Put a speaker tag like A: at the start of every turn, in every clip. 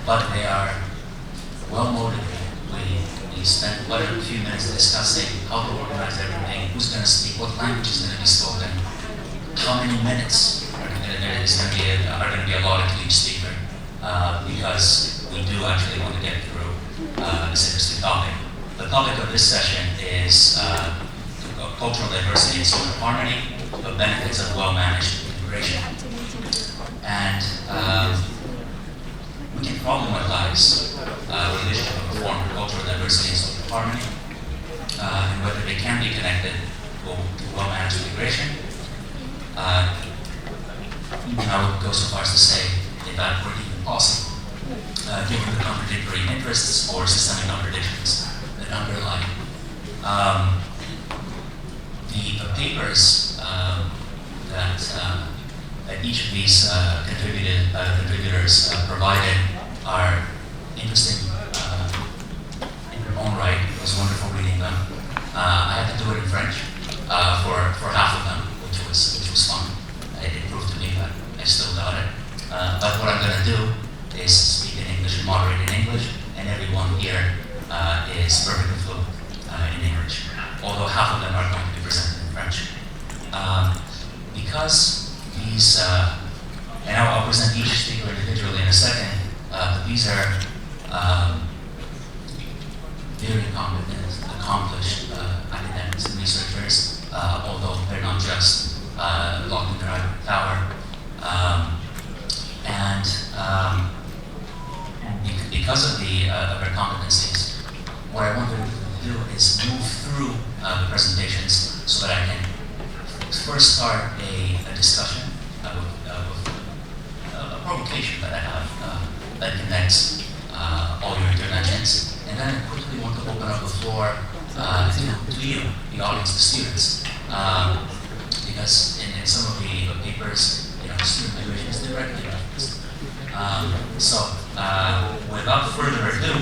A: but they are well motivated. We spent quite a few minutes discussing how to organize everything, who's going to speak, what language is going to be spoken, how many minutes are going to be allotted to each speaker, because we do actually want to get through this interesting topic. The topic of this session is cultural diversity and social harmony, the benefits of well-managed integration. And we can problematize the relationship of a form of cultural diversity and social harmony, and whether they can be connected to well-managed integration. I would go so far as to say if that were even possible, given the contradictory interests or systemic contradictions that underlie the papers that each of these contributors provided are interesting in their own right. It was wonderful reading them. I had to do it in French for half of them, which was fun. It proved to me that I still got it. But what I'm going to do is speak in English and moderate in English, and everyone here is perfectly fluent in English, although half of them are going to be presented in French. Because these, and I'll present each speaker individually in a second, but these are very competent, accomplished academics and researchers, although they're not just locked in their ivory tower. And because of their competencies, what I wanted to do is move through the presentations so that I can first start a discussion, a provocation that I have that connects all your interventions, and then I quickly want to open up the floor to you, the audience, the students, because in some of the papers, student migration is directly referenced. So, without further ado,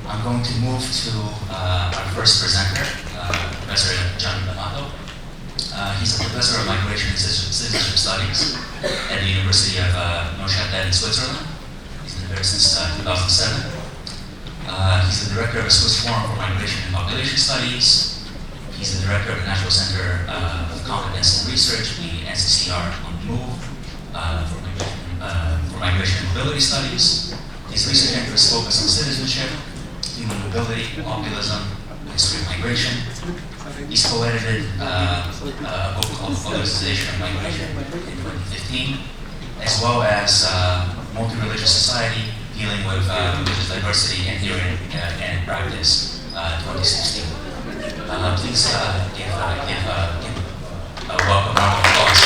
A: I'm going to move to our first presenter, Professor Gianni D'Amato. He's a professor of migration and citizenship studies at the University of Neuchâtel in Switzerland. He's been there since 2007. He's the director of the Swiss Forum for Migration and Population Studies. He's the director of the National Center of Competence and Research, the NCCR on the Move, for Migration and Mobility Studies. His research interests focus on citizenship, human mobility, populism, history of migration. He's co-edited a book called Politicization of Migration in 2015, as well as Multi-Religious Society, dealing with religious diversity in theory and in practice, 2016. Please give a welcome round of applause.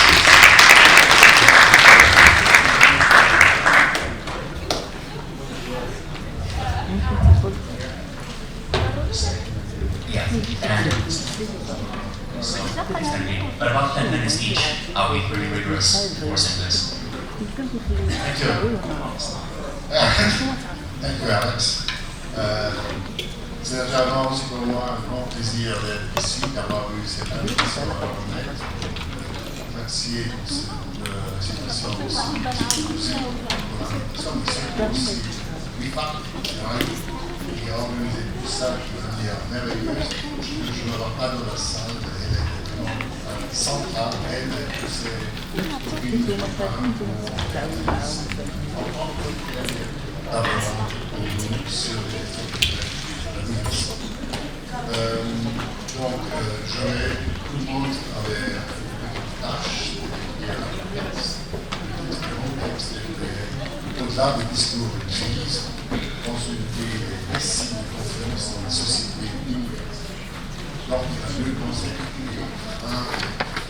A: Yeah, and so it's going to be about 10 minutes each. I'll be pretty rigorous forcing this.
B: Thank you. Thank you, Alex. C'est vraiment aussi pour moi un grand plaisir d'être ici, d'avoir eu cette invitation à remettre. Merci de la situation aussi. Qui a organisé tout ça de manière merveilleuse. Je ne vois pas dans la salle, elle est vraiment centrale, elle est poussée sur donc, tout le monde avait une tâche, il y a un texte, au-delà des discours de crise, consulter les récits de conférences dans la société immigrante. Donc, il y a deux concepts. Un,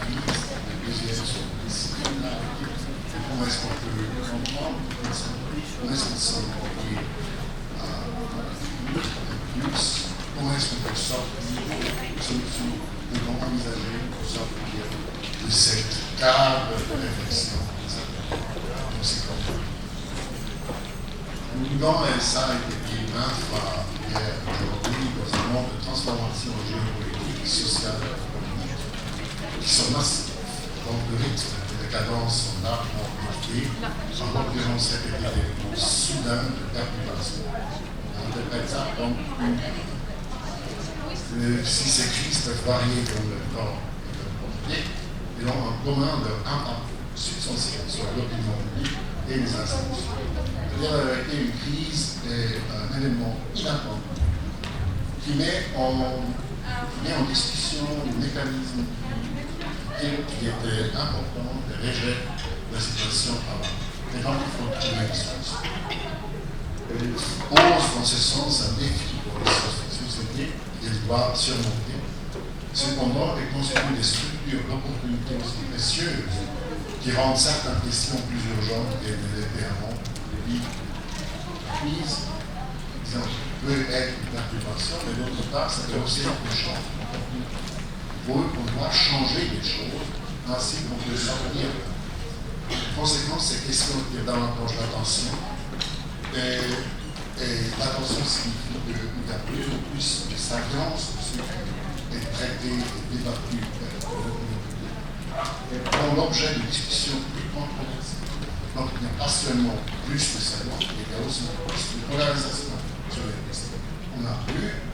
B: crise, le deuxième sur le récit. Comment est-ce qu'on peut comprendre, comment est-ce qu'on s'approprier plus, comment est-ce qu'on peut sortir, comment envisager pour sortir de cette cadre de réflexion. C'est comme ça. Dans ça a été dit maintes fois hier aujourd'hui dans un monde de transformation géopolitique, sociale et économique qui sont massives. Donc le rythme et la cadence sont largement marqués. En l'occurrence, cet été événement sous soudain de perturbation. On interprète ça comme si ces crises peuvent varier dans le temps et leur quantité, et ont en commun leur impact substantiel sur l'opinion publique et les institutions. C'est-à-dire, la vérité, une crise est un élément inattendu qui met en discussion le mécanisme qui était important de régler la situation avant. Et donc, il faut trouver une solution. Il pose dans ce sens un défi pour les sociétés qu'elles doivent surmonter. Cependant, elle constitue des structures d'opportunités aussi précieuses qui rendent certaines questions plus urgentes et ne l'étaient avant. La crise, peut être une perturbation, mais d'autre part, ça peut aussi être un changement. On doit changer les choses, ainsi qu'on peut sortir. En conséquence, ces questions tirent davantage l'attention. Et l'attention signifie qu'il y a plus en plus de salience de ce qui est traité et débattu et prend l'objet de discussions plus controversées. Donc il n'y a pas seulement plus de salience, il y a aussi plus de polarisation sur les questions. On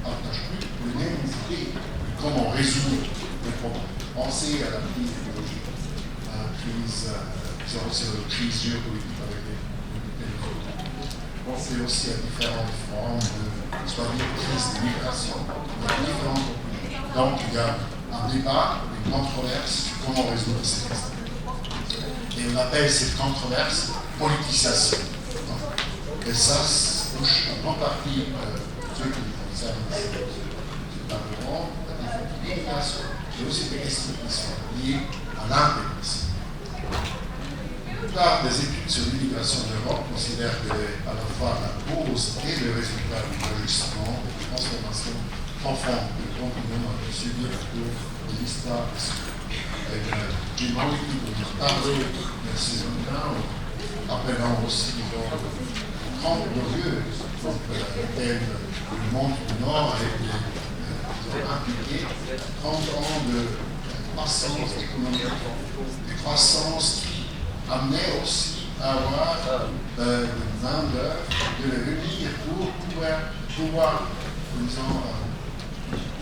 B: partage plus les mêmes idées de comment résoudre les problèmes. Pensez à la crise écologique, à la crise géopolitique avec les pensez aussi à différentes formes de, soit des crises de migration, donc il y a un débat, une controverse sur comment résoudre ces questions. Et on appelle cette controverse politisation. Et ça touche en grande partie ceux qui concernent ce Parlement, l'immigration, mais aussi des questions qui sont liées à l'intégration. La plupart des études sur l'immigration de l'Europe considèrent qu'à la fois la cause et le résultat du ajustement et de transformation profonde que le continent a pu subir au cours de l'histoire. J'ai demandé de parler de ces hommes-là, appelant aussi une grande glorieuse pour laquelle le monde du Nord a été impliqué, 30 ans de croissance économique, de croissance qui amenait aussi à avoir de main-d'œuvre, de les réunir pour pouvoir disons,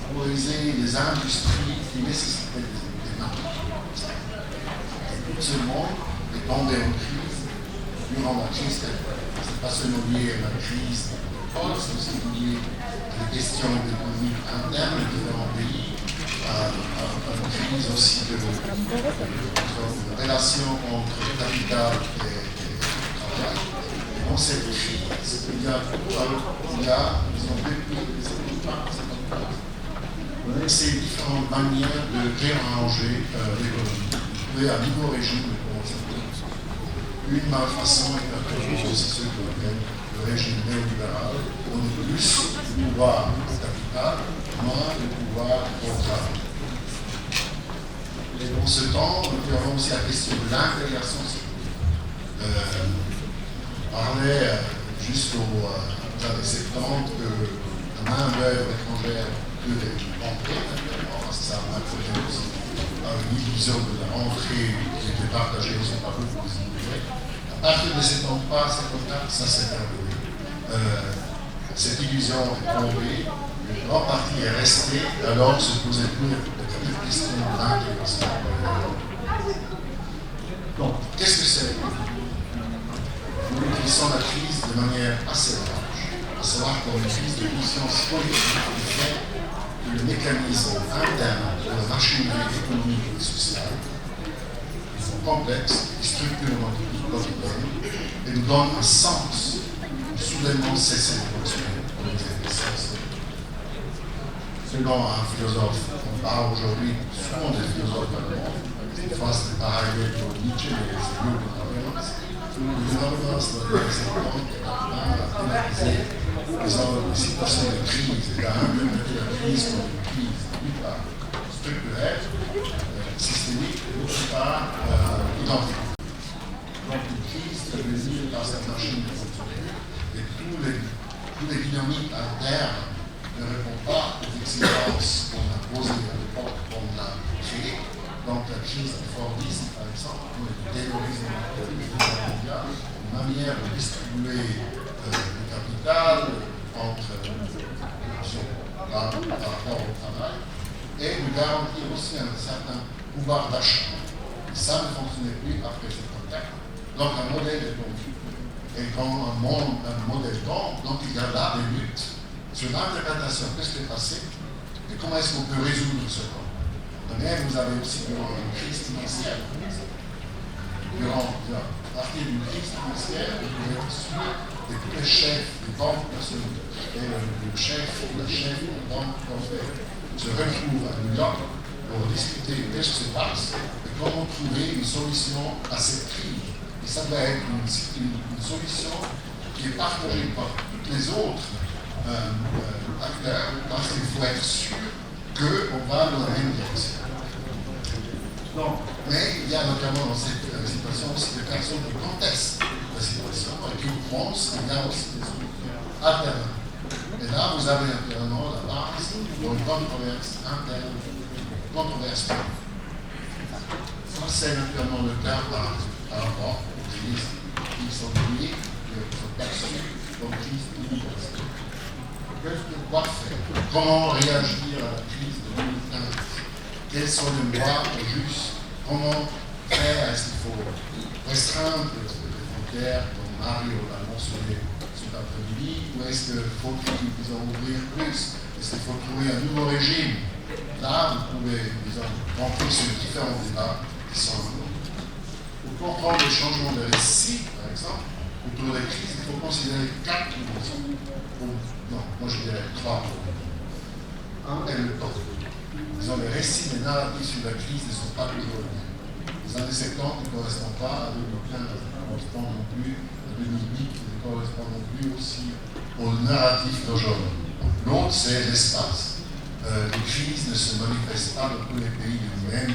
B: favoriser les industries qui nécessitaient des mains. Et tout ce monde est tombé en crise durant la crise. C'est pas seulement lié à la crise, c'est aussi lié à des questions d'économie interne de différents pays, à une crise aussi de relation entre le capital et le travail. Et dans cette crise, il y a disons, depuis ces différentes manières de réarranger l'économie. Et à niveau régime, une malfaçon est aussi ce qu'on appelle le régime néolibéral, on a plus de pouvoir au capital, moins de pouvoir au travail. Et dans ce temps, nous avons aussi la question de l'intégration. On parlait jusqu'aux années 70 que la main-d'œuvre étrangère devait rentrer, parce que ça a introduit aussi une illusion de la rentrée qui était partagée aussi par beaucoup des immigrés. À partir de 73, ça s'est terminé. Cette illusion est tombée, une grande partie est restée, alors se posait plus de questions d'intégration. Donc, qu'est-ce que c'est? Nous définissons la crise de manière assez large, à savoir comme une crise de conscience politique qui fait que le mécanisme interne de la machinerie économique et sociale est complexe et structure notre vie quotidienne et nous donne un sens soudainement cessé de fonctionner comme des essentiels. Selon un philosophe, on parle aujourd'hui souvent des philosophes allemands, une phase de parallèle pour Nietzsche, mais c'est mieux que Habermas. Habermas, dans les années 70, a thématisé les situations de crise et a implémenté la crise comme une crise, d'une part structurelle, systémique, et d'autre part identique. Donc une crise traduisue par cette machine de fonctionner et tous les dynamiques internes ne répondent pas aux exigences qu'on a posées à l'époque, qu'on a créées. Donc la crise du Fordisme, par exemple, ou le terrorisme mondial, manière de distribuer le capital entre par rapport au travail et de garantir aussi un certain pouvoir d'achat. Ça ne fonctionnait plus après ce contact. Donc un modèle est tombé. Et quand un modèle tombe, donc il y a là des luttes sur l'interprétation. Qu'est-ce qui est passé et comment est-ce qu'on peut résoudre ce problème. Mais vous avez aussi durant une crise financière, à partir d'une crise financière, vous pouvez être sûr que tous les chefs des banques nationales et le chef ou la chef de la banque se retrouvent à New York pour discuter de ce qui se passe et comment trouver une solution à cette crise. Et ça doit être une solution qui est partagée par tous les autres acteurs, parce qu'il faut être sûr qu'on va dans la même direction. Non. Mais il y a notamment dans cette situation aussi des personnes qui contestent la situation et qui pensent qu'il y a aussi des solutions alternatives. Et là, vous avez naturellement la base d'une controverse interne, controverse. Ça, c'est naturellement le cas par rapport aux crises qui sont liées, qui sont perçues comme crises d'immigration. Quoi faire? Comment réagir à la crise de 2015? Quelles sont les lois justes? Comment faire? Est-ce qu'il faut restreindre les frontières, comme Mario l'a mentionné cet après-midi, ou est-ce qu'il faut disons, ouvrir plus? Est-ce qu'il faut trouver un nouveau régime? Là, vous pouvez, disons, rentrer sur différents débats qui sont en cours. Pour comprendre le changement de récit, par exemple, autour des crises, il faut considérer 4 dimensions. Non, moi je dirais 3. Un est le temps. Disons, les récits des narratifs sur la crise ne sont pas toujours les mêmes. Les années 70 ne correspondent pas à 2015, ne correspondent non plus à 2008, ne correspondent non plus aussi aux narratifs d'aujourd'hui. L'autre, c'est l'espace. Les crises ne se manifestent pas dans tous les pays de la même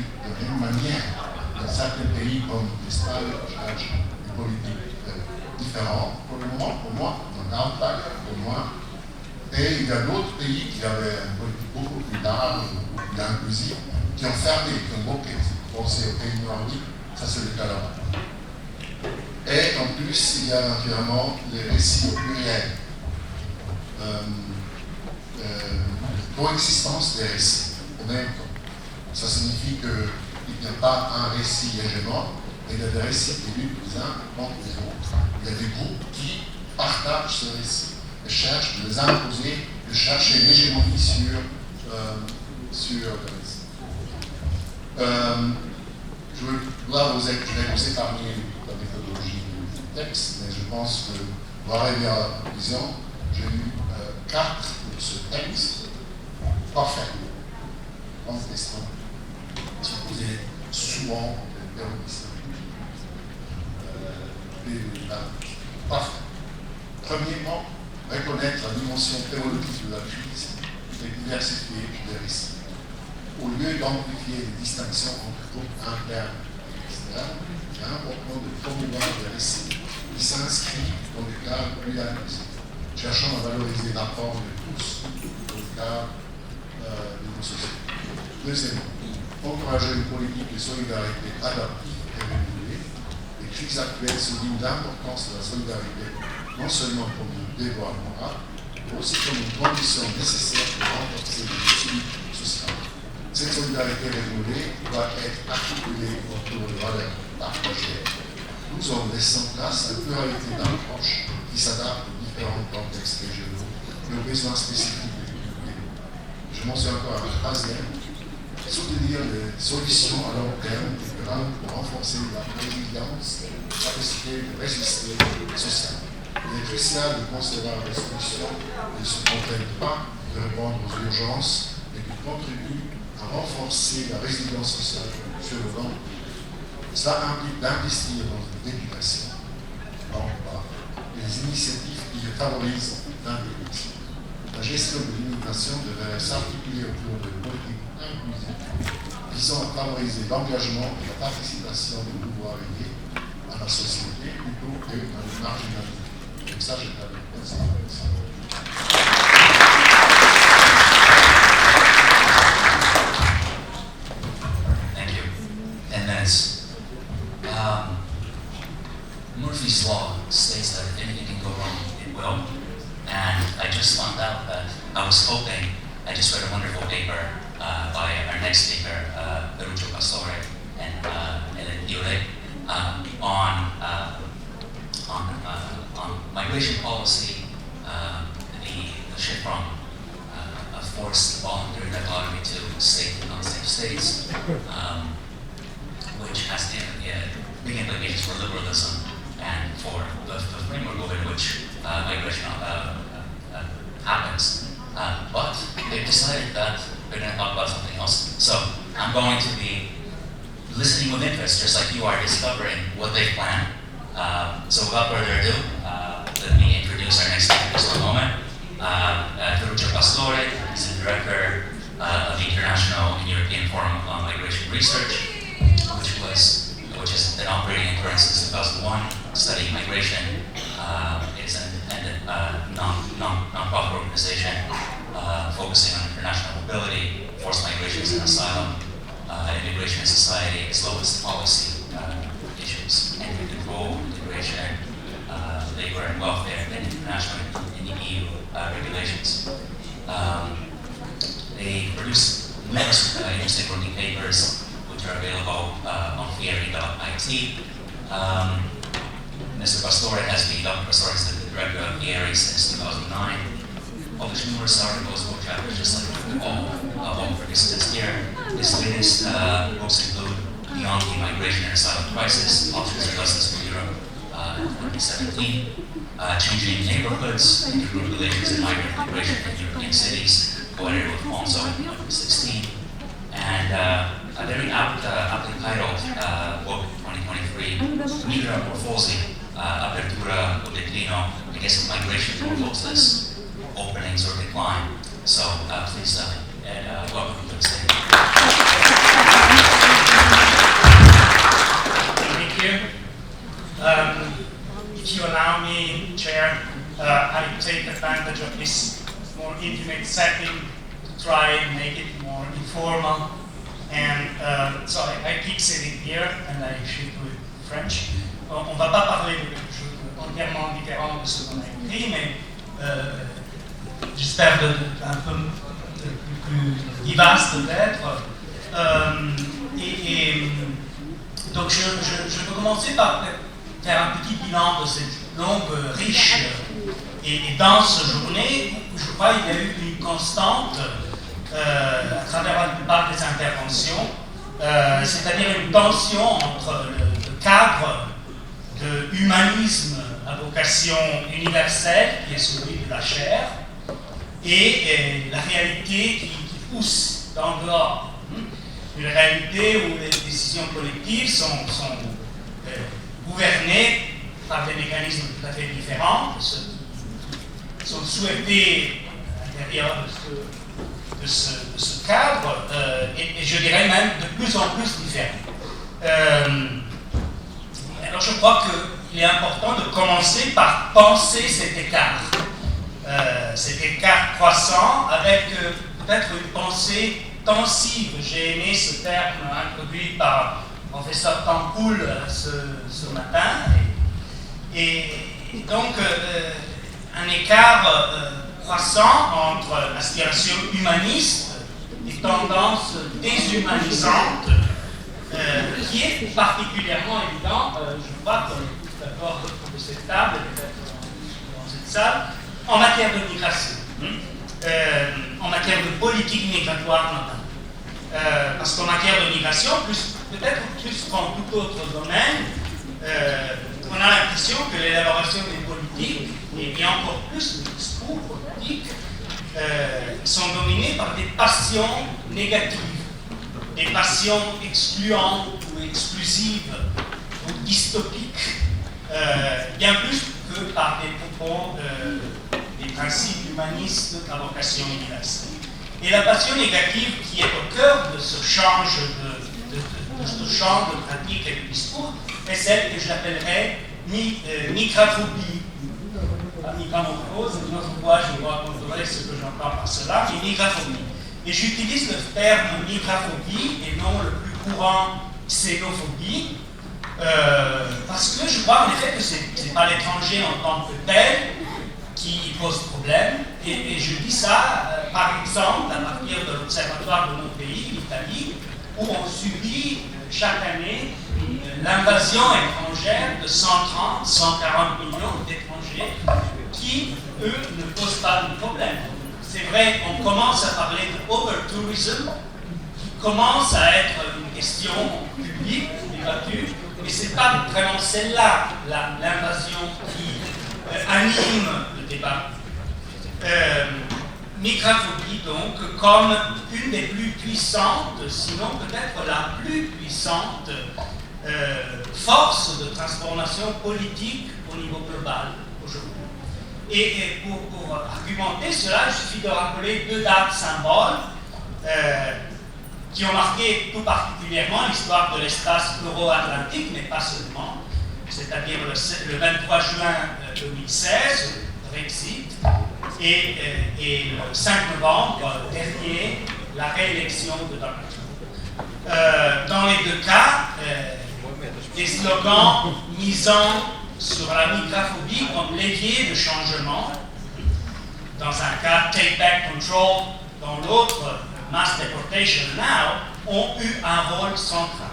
B: manière. Dans certains pays comme l'Espagne, cherchent des politiques différentes pour le moment, pour moi, en outlier, pour moi. Et il y a d'autres pays qui avaient une politique beaucoup plus large, beaucoup plus inclusive, qui ont fermé, qui ont bloqué. Pensez aux pays nordiques, ça c'est le cas là-bas. Et en plus, il y a naturellement les récits au pluriel. Coexistence des récits en même temps. Ça signifie qu'il n'y a pas un récit hégémon, mais il y a des récits qui luttent les uns contre les autres. Il y a des groupes qui partagent ce récit et cherchent de les imposer, de chercher l'hégémonie sur le récit. Je dois vous épargner la méthodologie du texte, mais je pense que pour arriver à la conclusion, j'ai eu 4 pour ce texte. Parfait. Grande question. Qui sont posées souvent en terrorisme. Parfait. Premièrement, reconnaître la dimension théologique de la crise et diversifier les récits. Au lieu d'amplifier les distinctions entre groupes internes et externes, il est important de promouvoir des récits qui s'inscrivent dans le cadre plus inclusif, cherchant à valoriser l'apport de tous dans le cadre de nos sociétés. Deuxièmement, encourager une politique de solidarité adaptive et régulière. Les crises actuelles soulignent l'importance de la solidarité, non seulement comme un devoir moral, mais aussi comme une condition nécessaire pour renforcer l'équilibre social. Cette solidarité régulée doit être articulée autour de valeurs partagées, tout en laissant place à une pluralité d'approches qui s'adaptent aux différents contextes régionaux et aux besoins spécifiques des communautés. Je mentionne encore un troisième, soutenir les solutions à long terme culturelles pour renforcer la résilience, la capacité de résister sociale. Il est crucial de concevoir des solutions qui ne se contentent pas de répondre aux urgences, mais qui contribuent à renforcer la résilience sociale sur le long terme. Cela implique d'investir dans l'éducation, l'emploi, et les initiatives qui favorisent l'intégration. La gestion de l'immigration devrait s'articuler autour de politiques inclusives visant à favoriser l'engagement et la participation des nouveaux arrivés à la société plutôt que dans les marginalités. Donc ça, j'ai parlé de ça.
A: Thank you. 10 minutes. Murphy's Law will. And I just found out that I was hoping, I just read a wonderful paper by our next speaker, Ferruccio Pastore and Diversité, on migration policy, the shift from a forced voluntary dichotomy to state and non-state states, which has big implications for liberalism and for the framework within which migration happens. But they've decided that they're going to talk about something else. So I'm going to be listening with interest, just like you are discovering what they plan. So without further ado, let me introduce our next speaker in just a moment. Ferruccio Pastore is the director of the International and European Forum on Migration Research, which has been operating in Turin since 2001, studying migration. It's an independent non-profit organization focusing on international mobility, forced migrations and asylum, immigration and society, as well as policy issues, entry control, integration, labor and welfare, and international and EU regulations. They produce numerous interesting working papers, which are available on fieri.it. Mr. Pastore has been, Dr. Pastore is the director of Fieri since 2009. Published numerous articles, book chapters, just like all participants here. His latest books include Beyond the Migration and Asylum Crisis, Options and Lessons for Europe in 2017, Changing Neighborhoods, Intergroup Relations and Migrant Migration in European Cities, co-edited with Alonso in 2016, and a very aptly titled book, 2023, Migra Morfosi, Apertura o Declino, I guess migration morphosis, openings or decline. So please welcome to the stage.
C: Thank you. If you allow me, Chair, I take advantage of this more intimate setting to try and make it more informal. And so I keep sitting here and I should do it in French. On ne va pas parler de quelque chose entièrement différent de ce qu'on a écrit, mais j'espère un peu plus vivace peut-être. Donc je peux commencer par faire un petit bilan de cette longue, riche et dense journée où je crois qu'il y a eu une constante à travers la plupart des interventions, c'est-à-dire une tension entre le cadre de l'humanisme à vocation universelle, qui est celui de la chair, et la réalité qui pousse d'en dehors. Une réalité où les décisions collectives sont gouvernées par des mécanismes tout à fait différents, qui sont souhaités à l'intérieur de ce cadre, et je dirais même de plus en plus différents. Alors je crois qu'il est important de commencer par penser cet écart croissant avec peut-être une pensée tensive. J'ai aimé ce terme introduit par le professeur Tampoul ce matin. Et donc un écart croissant entre aspiration humaniste et tendance déshumanisante qui est particulièrement évident, je crois, qu'on est tous d'accord autour de cette table, peut-être dans cette salle, en matière de migration, en matière de politique migratoire notamment. Parce qu'en matière de migration, peut-être plus qu'en tout autre domaine, on a l'impression que l'élaboration des politiques, et bien encore plus les discours politiques, sont dominés par des passions négatives. Des passions excluantes ou exclusives ou dystopiques, bien plus que par des propos des principes humanistes à vocation universelle. Et la passion négative qui est au cœur de ce champ de pratique et de discours est celle que j'appellerais migraphobie. Pas migramorphose, une autre fois je vous raconterai ce que j'entends par cela, mais migraphobie. Et j'utilise le terme migraphobie et non le plus courant xénophobie, parce que je crois en effet que ce n'est pas l'étranger en tant que tel pose problème. Et je dis ça, par exemple, à partir de l'observatoire de mon pays, l'Italie, où on subit chaque année l'invasion étrangère de 130, 140 millions d'étrangers qui, eux, ne posent pas de problème. C'est vrai, on commence à parler de over-tourism, qui commence à être une question publique, débattue, mais ce n'est pas vraiment celle-là, l'invasion qui anime le débat. Migraphobie, donc, comme une des plus puissantes, sinon peut-être la plus puissante force de transformation politique au niveau global aujourd'hui. Et pour argumenter cela, il suffit de rappeler deux dates symboles qui ont marqué tout particulièrement l'histoire de l'espace euro-atlantique, mais pas seulement, c'est-à-dire le 23 juin 2016, le Brexit, et le 5 novembre dernier, la réélection de Donald Trump. Dans les deux cas, des slogans misant sur la migraphobie comme levier de changement, dans un cas Take Back Control, dans l'autre Mass Deportation Now, ont eu un rôle central.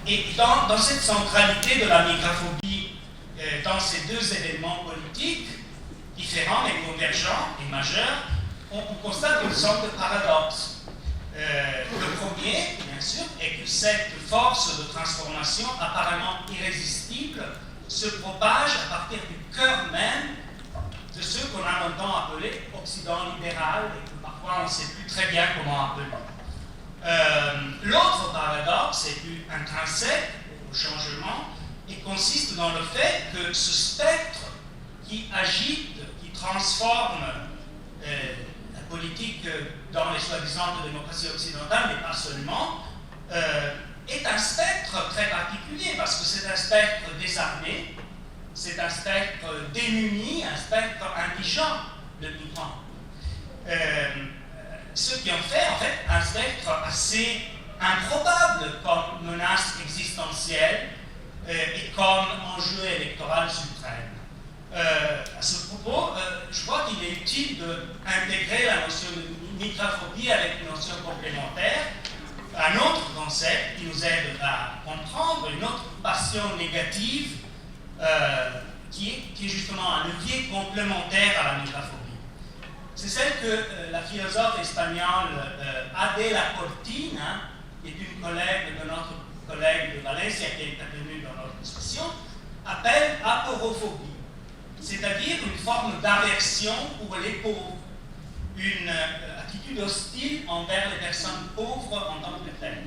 C: Et dans cette centralité de la migraphobie, dans ces deux événements politiques, différents mais convergents et majeurs, on constate une sorte de paradoxe. Le premier, bien sûr, est que cette force de transformation apparemment irrésistible se propage à partir du cœur même de ce qu'on a longtemps appelé Occident libéral et que parfois on ne sait plus très bien comment appeler. L'autre paradoxe est plus intrinsèque au changement et consiste dans le fait que ce spectre qui agite, qui transforme la politique dans les soi-disant de démocratie occidentale, mais pas seulement, est un spectre très particulier parce que c'est un spectre désarmé, c'est un spectre démuni, un spectre indigent, le migrant. Ce qui en fait un spectre assez improbable comme menace existentielle et comme enjeu électoral suprême. À ce propos, je crois qu'il est utile d'intégrer la notion de migraphobie avec une notion complémentaire, un autre concept qui nous aide à comprendre une autre passion négative qui est justement un levier complémentaire à la migraphobie. C'est celle que la philosophe espagnole Adela Cortina, qui est une collègue de notre collègue de Valencia qui est intervenue dans notre discussion, appelle aporophobie, c'est-à-dire une forme d'aversion pour les pauvres, une attitude hostile envers les personnes pauvres en tant que telles.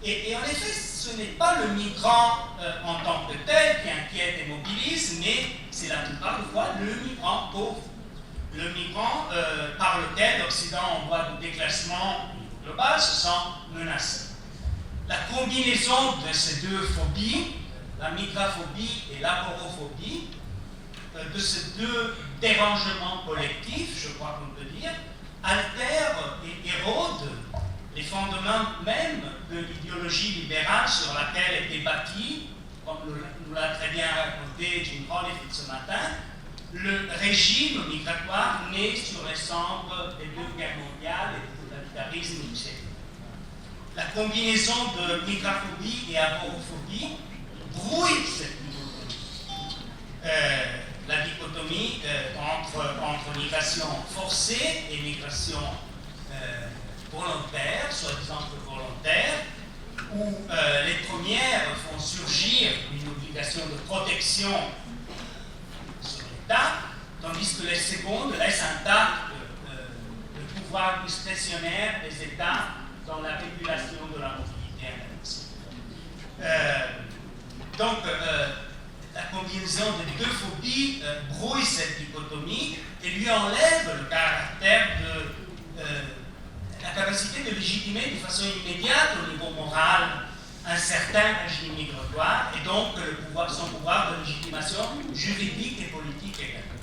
C: Et en effet, ce n'est pas le migrant en tant que tel qui inquiète et mobilise, mais c'est la plupart du temps le migrant pauvre, le migrant par lequel l'Occident, en voie de déclassement global, se sent menacé. La combinaison de ces deux phobies, la migraphobie et l'aporophobie, de ces deux dérangements collectifs, je crois qu'on peut dire, altère et érode les fondements même de l'idéologie libérale sur laquelle était bâti, comme nous l'a très bien raconté Jim Holyfield ce matin, le régime migratoire né sur les cendres des deux guerres mondiales et du totalitarisme du siècle. La combinaison de migraphobie et aporophobie brouille cette dichotomie. La dichotomie entre migration forcée et migration volontaire, soi-disant volontaire, où les premières font surgir une obligation de protection sur l'État, tandis que les secondes laissent intact le pouvoir discrétionnaire des États dans la régulation de la mobilité internationale. Donc, la combinaison des deux phobies brouille cette dichotomie et lui enlève le caractère de la capacité de légitimer de façon immédiate au niveau moral un certain régime migratoire et donc son pouvoir de légitimation juridique et politique également.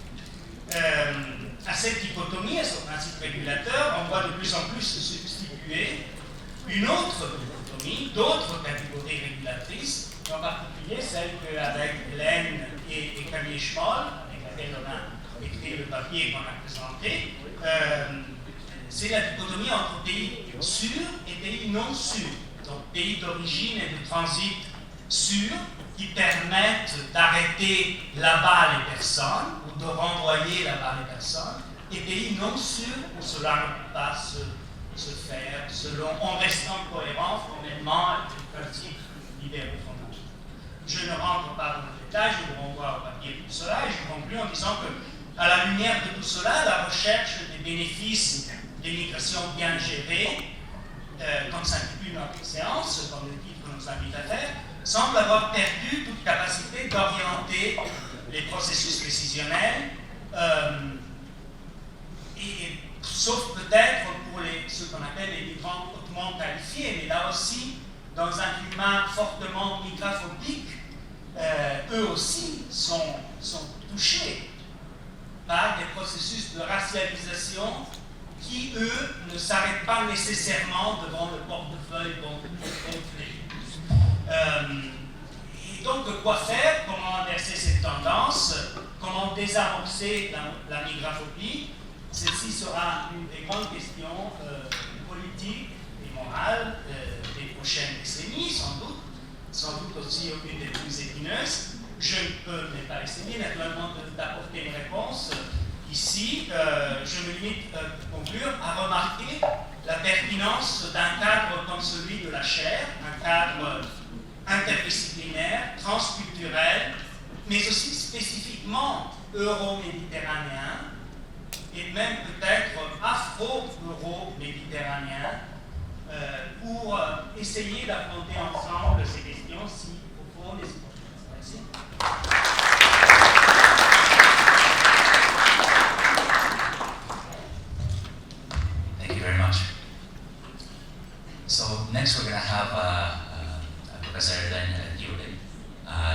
C: À cette dichotomie, à son principe régulateur, on voit de plus en plus se substituer une autre dichotomie, d'autres catégories régulatrices, en particulier celle qu'avec Hélène et Camille Schmoll, avec la lequel on a écrit le papier qu'on a présenté, c'est la dichotomie entre pays sûrs et pays non sûrs. Donc pays d'origine et de transit sûrs qui permettent d'arrêter là-bas les personnes ou de renvoyer là-bas les personnes, et pays non sûrs où cela ne peut pas se faire en restant cohérent formellement avec les principes libéraux fondamentaux. Je ne rentre pas dans le détail, je vous renvoie au papier pour cela, et je conclue en disant que, à la lumière de tout cela, la recherche des bénéfices des migrations bien gérées, comme s'intitule notre séance, comme le titre nous invite à faire, semble avoir perdu toute capacité d'orienter les processus décisionnels, et sauf peut-être pour ce qu'on appelle les migrants hautement qualifiés, mais là aussi, dans un climat fortement migrophobique, eux aussi sont touchés par des processus de racialisation qui, eux, ne s'arrêtent pas nécessairement devant le portefeuille gonflé. Et donc, quoi faire? Comment inverser cette tendance? Comment désamorcer la migraphobie? Celle-ci sera une des grandes questions politiques et morales des prochaines décennies, sans doute aussi une des plus épineuses. Je ne peux pas essayer naturellement d'apporter une réponse ici. Je me limite, pour conclure, à remarquer la pertinence d'un cadre comme celui de la chaire, un cadre interdisciplinaire, transculturel, mais aussi spécifiquement euro-méditerranéen, et même peut-être afro-euro-méditerranéen, pour essayer d'affronter ensemble ces questions si profondes et si complexes. Merci.
A: Thank you very much. So next we're going to have Professor Ellen Hewlett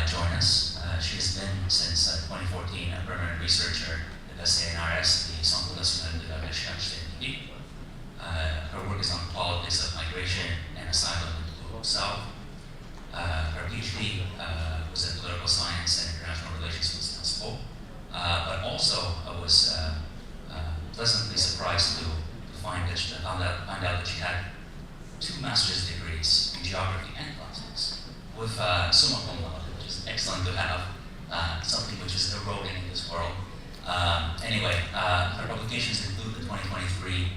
A: join us. She has been since 2014 a permanent researcher at the CNRS, the Centre National de la Recherche Scientifique. Her work is on politics of migration and asylum in the Global South. Her PhD was in political science and international relations with Sciences Po, but also was pleasantly surprised to find out that she had 2 master's degrees in geography and politics with summa cum laude, which is excellent to have, something which is eroding in this world. Anyway, her publications include the 2023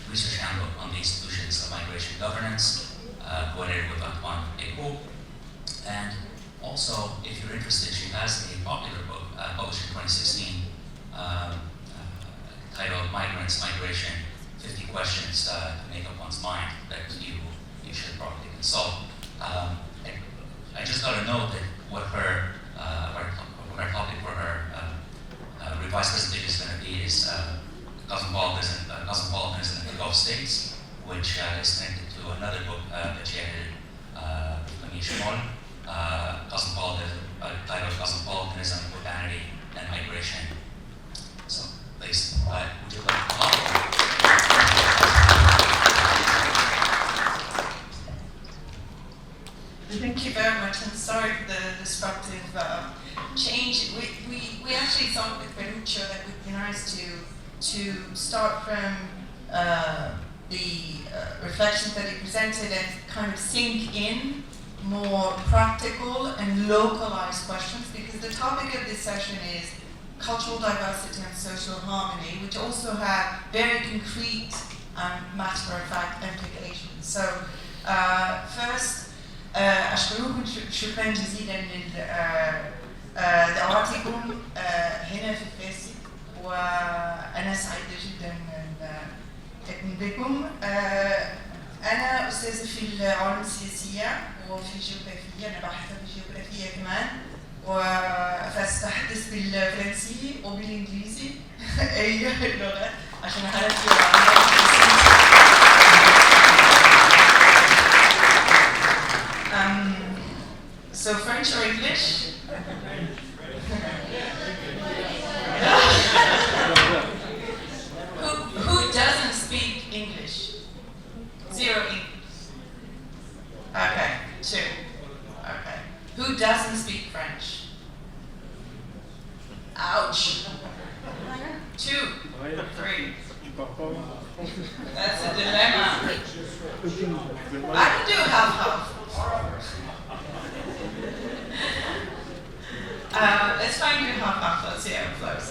A: research handbook on the institutions of migration governance, co-edited with Antoine Ecou. And also, if you're interested, she has a popular book published in 2016 titled Migrants, Migration, 50 Questions to Make Up One's Mind that you should probably consult. I just got to note that what her topic for her revised presentation is going to be is cosmopolitanism in the Gulf States, which is connected to another book that she edited with Anish Moll, titled Cosmopolitanism, Urbanity, and Migration. So, please, would you like to come up?
D: Thank you very much, and sorry for the disruptive change. We actually thought with Ferruccio that it would be nice to start from the reflections that he presented and kind of sink in more practical and localized questions, because the topic of this session is cultural diversity and social harmony, which also have very concrete matter-of-fact implications. So first, أشكركم شكرا جزيلا لدعوتكم هنا في الفاسي، وأنا سعيدة جدا أن أكون بكم. أنا أستاذة في العلوم السياسية وفي الجغرافيا، أنا باحثة في الجغرافيا كمان، فأستحدث بالفرنسي وبالإنجليزي أي لغة عشان أعرف. So French or English? Who doesn't speak English? 0 English. Okay, 2. Okay. Who doesn't speak French? Ouch. 2, 3. That's a dilemma. I can do half-half. Let's try and do half-half. Let's see how it flows.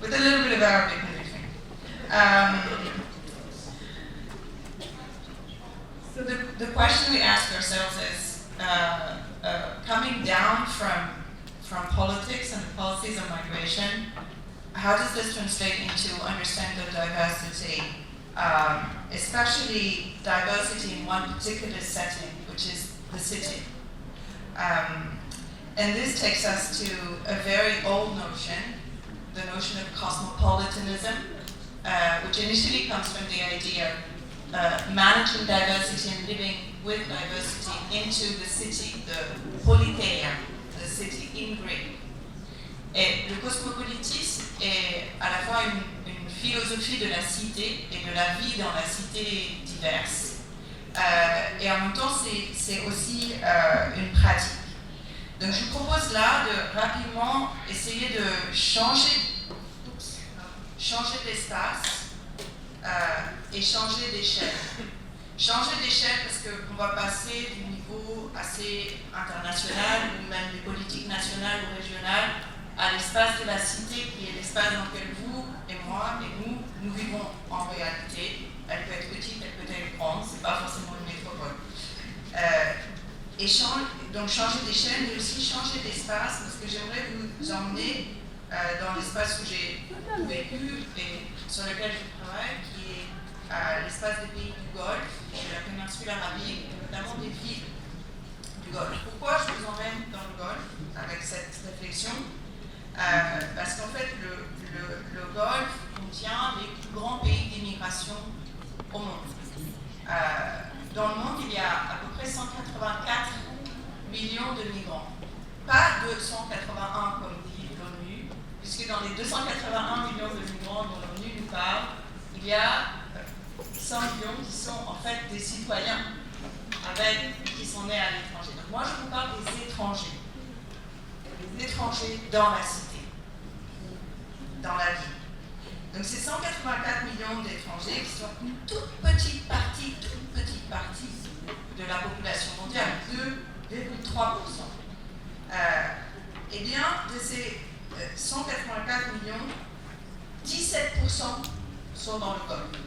D: With a little bit of Arabic in between. So the question we ask ourselves is, coming down from politics and the policies of migration, how does this translate into understanding of diversity, especially diversity in one particular setting, which is the city? And this takes us to a very old notion, the notion of cosmopolitanism, which initially comes from the idea of managing diversity and living with diversity into the city, the plénière, the city in Greek. Et le cosmopolitisme est à la fois une philosophie de la cité et de la vie dans la cité diverse. Et en même temps, c'est aussi une pratique. Donc je vous propose là de rapidement essayer de changer d'espace et changer d'échelle. Changer d'échelle parce qu'on va passer du niveau assez international ou même des politiques nationales ou régionales à l'espace de la cité qui est l'espace dans lequel vous et moi et nous vivons en réalité. Elle peut être petite, elle peut être grande, c'est pas forcément une métropole. Donc changer d'échelle, mais aussi changer d'espace, parce que j'aimerais vous emmener dans l'espace où j'ai vécu et sur lequel je travaille, qui est l'espace des pays du Golfe, de la péninsule arabique, et notamment des villes du Golfe. Pourquoi je vous emmène dans le Golfe avec cette réflexion? Parce qu'en fait, le Golfe contient les plus grands pays d'immigration au monde. Dans le monde, il y a à peu près 184 millions de migrants. Pas 281 comme dit l'ONU, puisque dans les 281 millions de migrants dont l'ONU nous parle, il y a 100 millions qui sont en fait des citoyens qui sont nés à l'étranger. Donc moi, je vous parle des étrangers. Des étrangers dans la cité, dans la vie. Donc c'est 184 millions d'étrangers qui sont une toute petite partie de la population mondiale, 2,3%. Eh bien, de ces 184 millions, 17% sont dans le Golfe.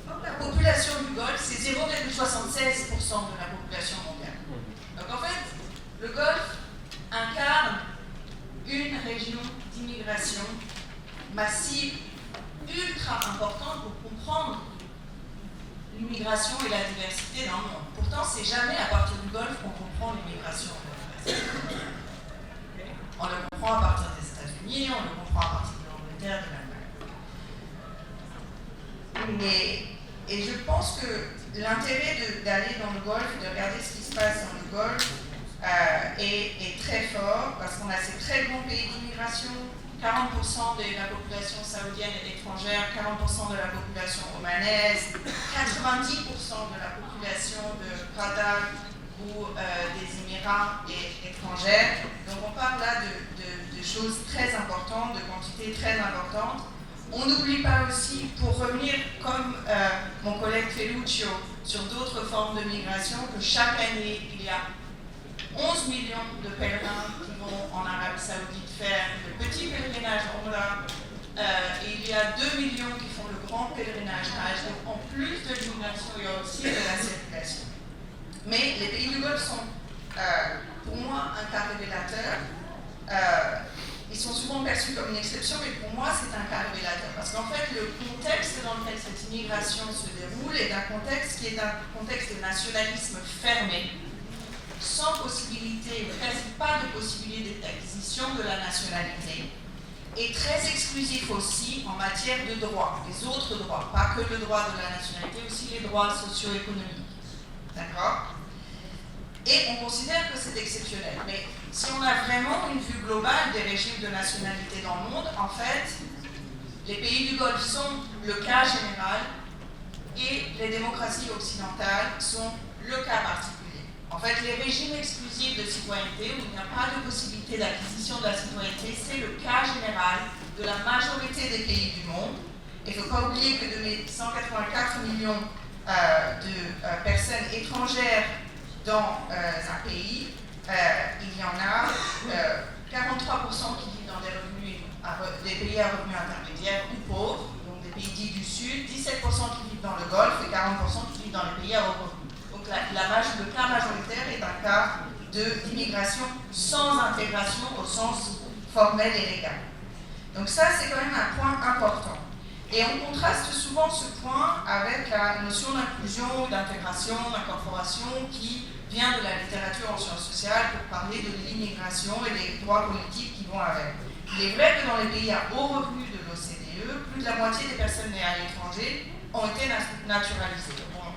D: Donc la population du Golfe, c'est 0,76% de la population mondiale. Donc en fait, le Golfe incarne une région d'immigration massive, ultra importante pour comprendre l'immigration et la diversité dans le monde. Pourtant, c'est jamais à partir du Golfe qu'on comprend l'immigration. On le comprend à partir des États-Unis, on le comprend à partir de l'Angleterre, de l'Allemagne. Et je pense que l'intérêt d'aller dans le Golfe, de regarder ce qui se passe dans le Golfe, est très fort parce qu'on a ces très grands pays d'immigration. 40% de la population saoudienne est étrangère, 40% de la population omanaise, 90% de la population de Qatar ou des Émirats est étrangère. Donc on parle là de choses très importantes, de quantités très importantes. On n'oublie pas aussi, pour revenir comme mon collègue Feluccio, sur d'autres formes de migration, que chaque année il y a 11 millions de pèlerins qui vont en Arabie Saoudite faire le petit pèlerinage Umrah, et il y a 2 millions qui font le grand pèlerinage Hajj. Donc en plus de l'immigration, il y a aussi de la circulation. Mais les pays du Golfe sont, pour moi, un cas révélateur. Ils sont souvent perçus comme une exception, mais pour moi, c'est un cas révélateur. Parce qu'en fait, le contexte dans lequel cette immigration se déroule est un contexte qui est un contexte de nationalisme fermé, sans possibilité, ou quasi pas de possibilité d'acquisition de la nationalité, et très exclusif aussi en matière de droits, les autres droits, pas que le droit de la nationalité, aussi les droits socio-économiques. D'accord? Et on considère que c'est exceptionnel. Mais si on a vraiment une vue globale des régimes de nationalité dans le monde, en fait, les pays du Golfe sont le cas général et les démocraties occidentales sont le cas particulier. En fait, les régimes exclusifs de citoyenneté, où il n'y a pas de possibilité d'acquisition de la citoyenneté, c'est le cas général de la majorité des pays du monde. Il ne faut pas oublier que de les 184 millions de personnes étrangères dans un pays, il y en a 43% qui vivent dans des pays à revenus intermédiaires ou pauvres, donc des pays dits du Sud, 17% qui vivent dans le Golfe et 40% qui vivent dans les pays à haut revenu. Donc le cas majoritaire est un cas d'immigration sans intégration au sens formel et légal. Donc ça, c'est quand même un point important. Et on contraste souvent ce point avec la notion d'inclusion, d'intégration, d'incorporation qui vient de la littérature en sciences sociales pour parler de l'immigration et des droits politiques qui vont avec. Il est vrai que dans les pays à haut revenu de l'OCDE, plus de la moitié des personnes nées à l'étranger ont été naturalisées.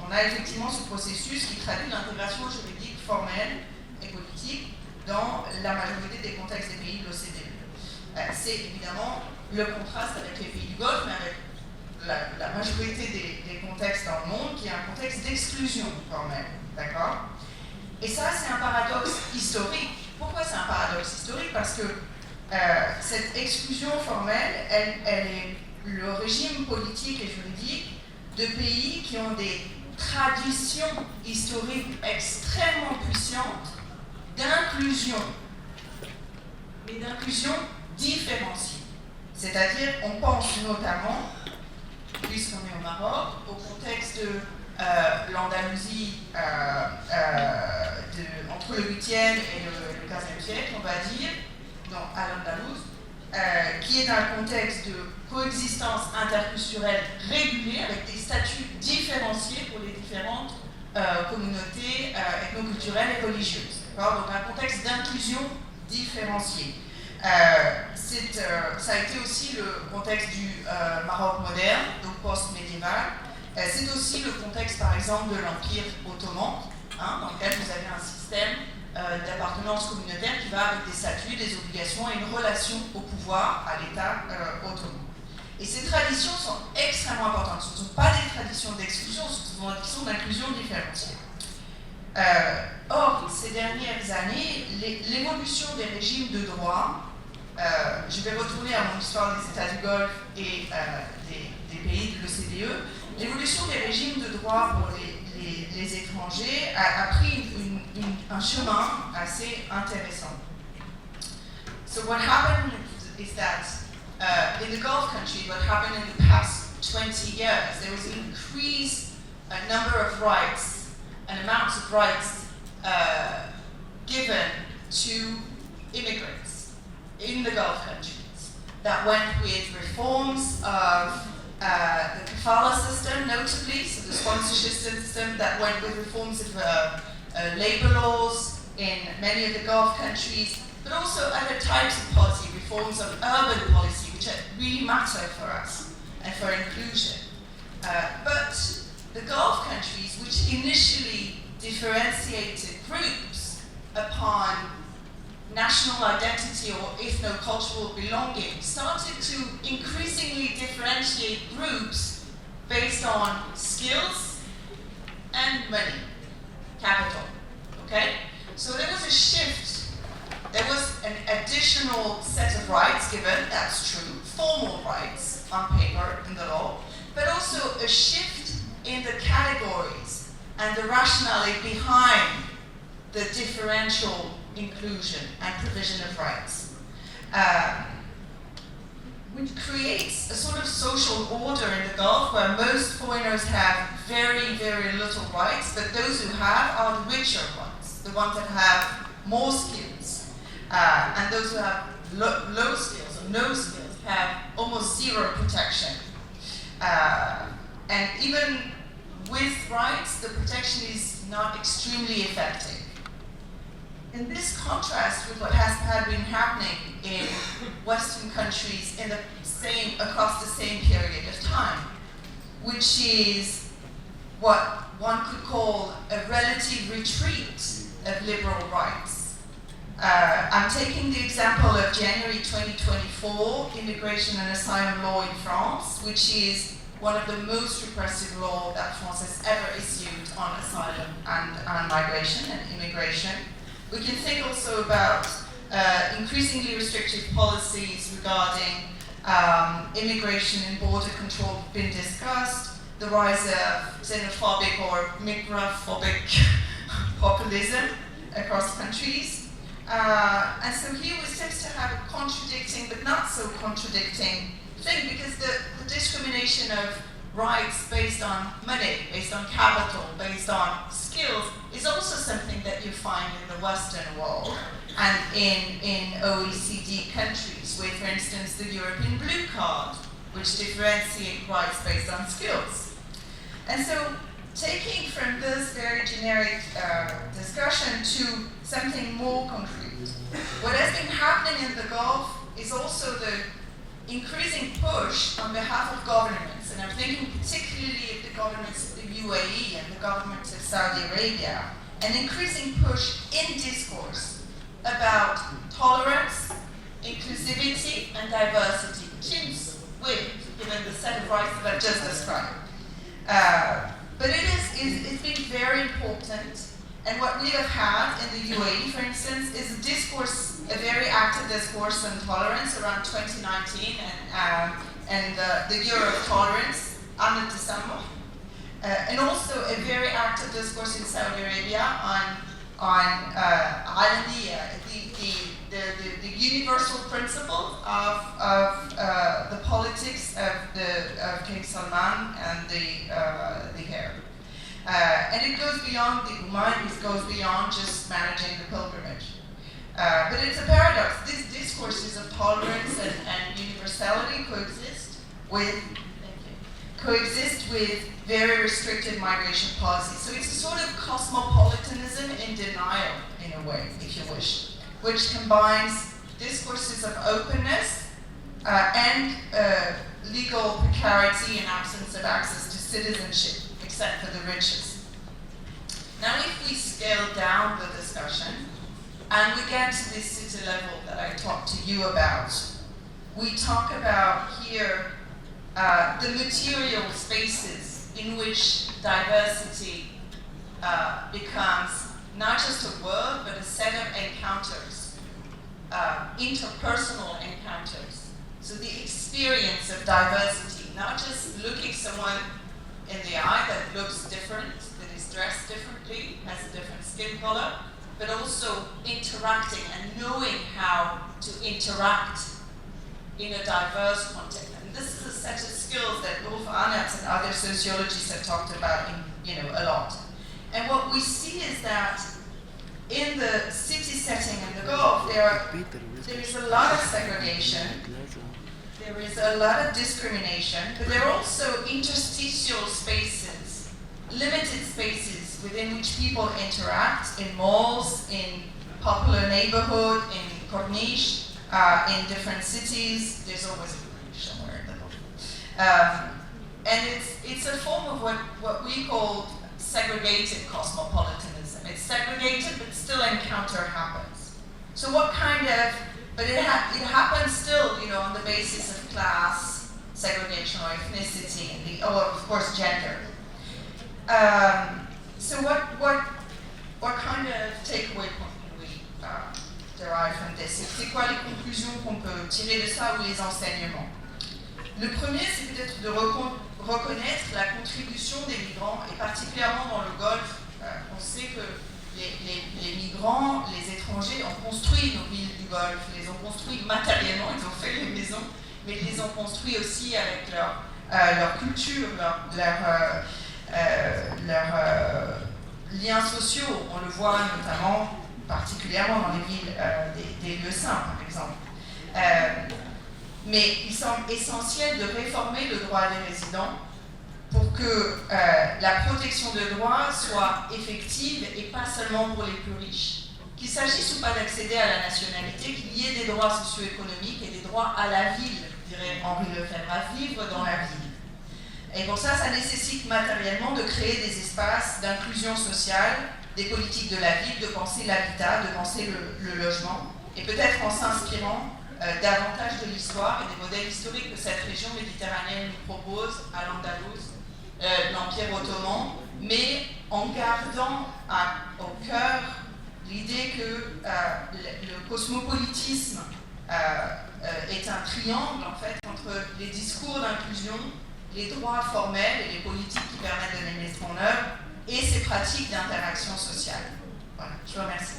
D: On a effectivement ce processus qui traduit l'intégration juridique formelle et politique dans la majorité des contextes des pays de l'OCDE. C'est évidemment le contraste avec les pays du Golfe, mais avec la majorité des contextes dans le monde, qui est un contexte d'exclusion formelle. D'accord ? Et ça, c'est un paradoxe historique. Pourquoi c'est un paradoxe historique ? Parce que cette exclusion formelle, elle est le régime politique et juridique de pays qui ont des traditions historiques extrêmement puissantes d'inclusion, mais d'inclusion différenciée. C'est-à-dire, on pense notamment, puisqu'on est au Maroc, au contexte de l'Andalousie entre le 8e et le 15e siècle, on va dire, à l'Andalouse, qui est un contexte de coexistence interculturelle régulée avec des statuts différenciés pour les différentes communautés ethnoculturelles et religieuses. Donc un contexte d'inclusion différencié. Ça a été aussi le contexte du Maroc moderne, donc post-médiéval. C'est aussi le contexte, par exemple, de l'Empire ottoman, dans lequel vous avez un système d'appartenance communautaire qui va avec des statuts, des obligations et une relation au pouvoir, à l'État ottoman. Et ces traditions sont extrêmement importantes. Ce ne sont pas des traditions d'exclusion, ce sont des traditions d'inclusion différenciée. Or, ces dernières années, l'évolution des régimes de droit, je vais retourner à mon histoire des États du Golfe et des pays de l'OCDE, l'évolution des régimes de droit pour les étrangers a pris un chemin assez intéressant. So what happened is that in the Gulf countries, what happened in the past 20 years, there was an increased number of rights and amounts of rights given to immigrants in the Gulf countries that went with reforms of the kafala system, notably, so the sponsorship system that went with reforms of labor laws in many of the Gulf countries, but also other types of policy, reforms of urban policy, which really matter for us and for inclusion. But the Gulf countries, which initially differentiated groups upon national identity or ethno-cultural belonging, started to increasingly differentiate groups based on skills and money, capital, okay? So there was a shift. There was an additional set of rights given, that's true, formal rights on paper in the law, but also a shift in the categories and the rationale behind the differential inclusion and provision of rights, which creates a sort of social order in the Gulf where most foreigners have very, very little rights, but those who have are the richer ones, the ones that have more skills, and those who have low skills or no skills have almost zero protection. And even with rights, the protection is not extremely effective. And this contrasts with what has been happening in Western countries across the same period of time, which is what one could call a relative retreat of liberal rights. I'm taking the example of January 2024 immigration and asylum law in France, which is one of the most repressive laws that France has ever issued on asylum and migration and immigration. We can think also about increasingly restrictive policies regarding immigration and border control have been discussed, the rise of xenophobic or migrophobic populism across countries. And so here we seem to have a contradicting but not so contradicting thing, because the discrimination of rights based on money, based on capital, based on skills is also something that you find in the Western world and in OECD countries, with, for instance, the European Blue Card, which differentiates rights based on skills. And so, taking from this very generic discussion to something more concrete, what has been happening in the Gulf is also the increasing push on behalf of governments, and I'm thinking particularly of the governments of the UAE and the government of Saudi Arabia, an increasing push in discourse about tolerance, inclusivity, and diversity, which seems weird given the set of rights that I've just described. But it's been very important. And what we have had in the UAE, for instance, is a discourse, a very active discourse on tolerance around 2019 and the Year of Tolerance, Ahmed December. And also a very active discourse in Saudi Arabia on the universal principle of the politics of King Salman and the heir. And it goes beyond the Umayyad, it goes beyond just managing the pilgrimage. But it's a paradox. These discourses of tolerance and universality coexist with very restricted migration policies. So it's a sort of cosmopolitanism in denial, in a way, if you wish, which combines discourses of openness and legal precarity and absence of access to citizenship, except for the richest. Now, if we scale down the discussion and we get to this city level that I talked to you about, we talk about here the material spaces in which diversity becomes not just a word, but a set of encounters, interpersonal encounters. So the experience of diversity, not just looking someone in the eye that looks different, that is dressed differently, has a different skin color, but also interacting and knowing how to interact in a diverse context. And this is a set of skills that Ulf Arnert and other sociologists have talked about a lot. And what we see is that in the city setting in the Gulf, there is a lot of segregation, there is a lot of discrimination, but there are also interstitial spaces, limited spaces within which people interact in malls, in popular neighborhood, in Corniche, in different cities. There's always a Corniche somewhere in the Gulf. And it's a form of what we call segregated cosmopolitanism. It's segregated, but still encounter happens. So what kind of, but it happens still, on the basis of class, segregation, or ethnicity, and of course, gender. So what kind of takeaway point can we derive from this? C'est quoi les conclusions qu'on peut tirer de ça, ou les enseignements? Le premier, c'est peut-être de reconnaître la contribution des migrants, et particulièrement dans le Golfe. On sait que les migrants, les étrangers ont construit nos villes du Golfe, les ont construit matériellement, ils ont fait les maisons, mais ils les ont construits aussi avec leur culture, leurs liens sociaux. On le voit notamment, particulièrement dans les villes des lieux saints, par exemple. Mais il semble essentiel de réformer le droit des résidents pour que la protection de droits soit effective et pas seulement pour les plus riches. Qu'il s'agisse ou pas d'accéder à la nationalité, qu'il y ait des droits socio-économiques et des droits à la ville, dirait Henri Lefebvre, à vivre dans la ville. Et pour ça, ça nécessite matériellement de créer des espaces d'inclusion sociale, des politiques de la ville, de penser l'habitat, de penser le logement, et peut-être en s'inspirant davantage de l'histoire et des modèles historiques que cette région méditerranéenne nous propose à l'Andalouse, l'Empire ottoman, mais en gardant au cœur l'idée que le cosmopolitisme est un triangle en fait entre les discours d'inclusion, les droits formels et les politiques qui permettent de les mettre en œuvre et ces pratiques d'interaction sociale. Voilà, je vous remercie.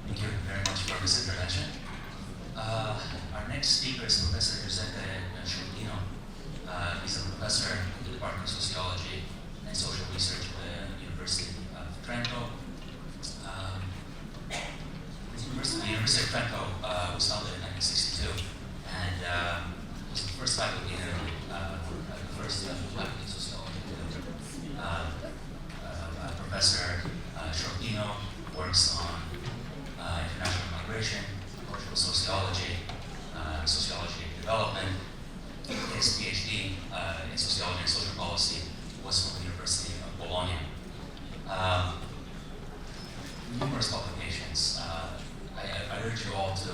A: Thank you very much for this introduction. Our next speaker is Professor Giuseppe Scioltino. He's a professor in the Department of Sociology and Social Research at the University of Trento. The University of Trento was founded in 1962 and was the first faculty in Italy, the first faculty of sociology. Professor Scioltino works on international migration, cultural sociology, sociology and development. His PhD in sociology and social policy was from the University of Bologna. Numerous publications. I urge you all to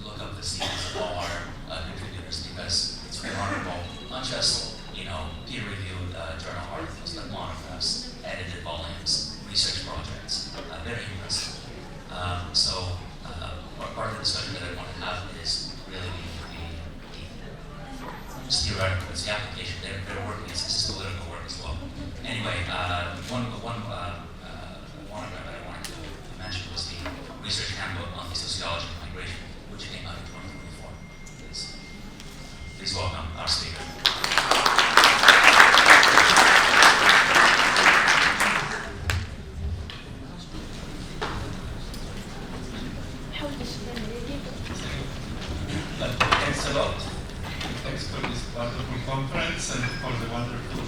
A: look up the CVs of all our contributors because it's remarkable. Not just peer-reviewed journal articles, but monographs, edited volumes, research projects. Very impressive. So part of the discussion that I want to have is really just theoretical. It's the application. Their work is just political work as well. Anyway, one monograph that I wanted to mention was the Research Handbook on the Sociology of Migration, which came out in 2024. Please welcome our speaker.
E: Thanks a lot. Thanks for this wonderful conference and for the wonderful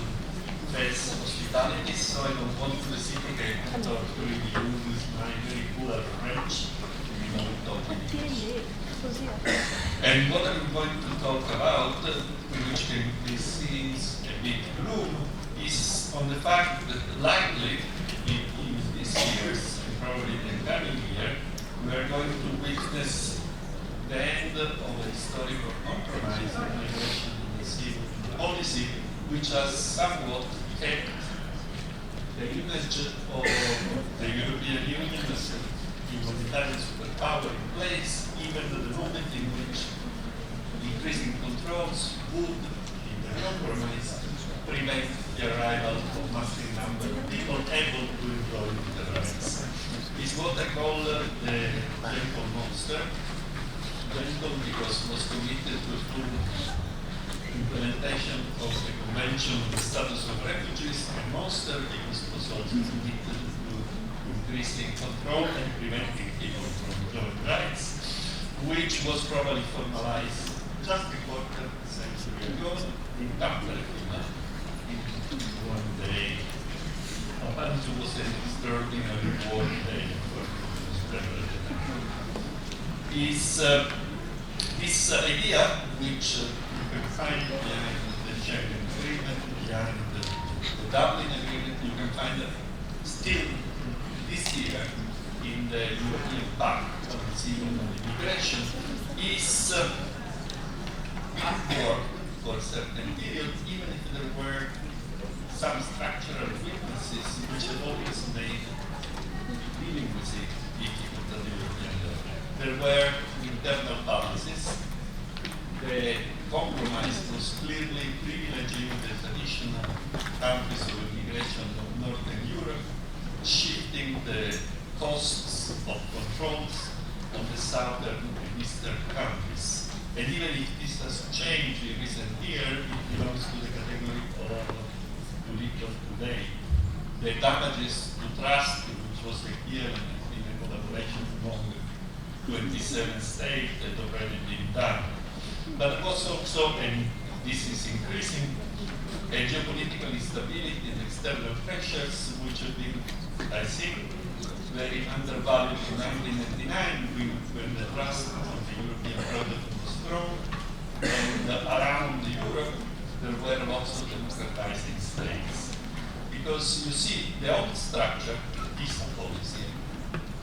E: face hospitality. So I don't want to reciprocate and talk to you with my very poor French. We don't talk in English. And what I'm going to talk about, which can be seen a bit blue, is on the fact that likely in these years, and probably the coming year, we are going to witness the end of a historical compromise in migration policy, which has somewhat kept the image of the European Union as a humanitarian superpower in place, even at the moment in which increasing controls would, in the compromise, prevent the arrival of massive number of people able to employ the rights. It's what I call the gentle monster. Gentle because it was committed to implementation of the Convention on the Status of Refugees, and monster because it was also committed to increasing control and preventing people from enjoying rights, which was probably formalized just a quarter century ago in Tampere, in one day. Apparently it was an extraordinary war day for this idea, which you can find behind the Schengen Agreement, behind the Dublin Agreement, you can find still this year in the European Pact on Asylum and Immigration, is work for a certain period, even if there were some structural weaknesses which have always made dealing with it difficult at the European level. There were internal policies. The compromise was clearly privileging the traditional countries of immigration of Northern Europe, shifting the costs of controls on the southern and eastern countries. And even if this has changed in recent years, it belongs to the category of too little today. The damages to trust, which was the key element in the collaboration among 27 states, had already been done. But also, and this is increasing, a geopolitical instability and external pressures which have been, I think, very undervalued in 1999 when the trust of the European project was strong, and around Europe there were lots of democratizing states. Because you see, the old structure, visa policy,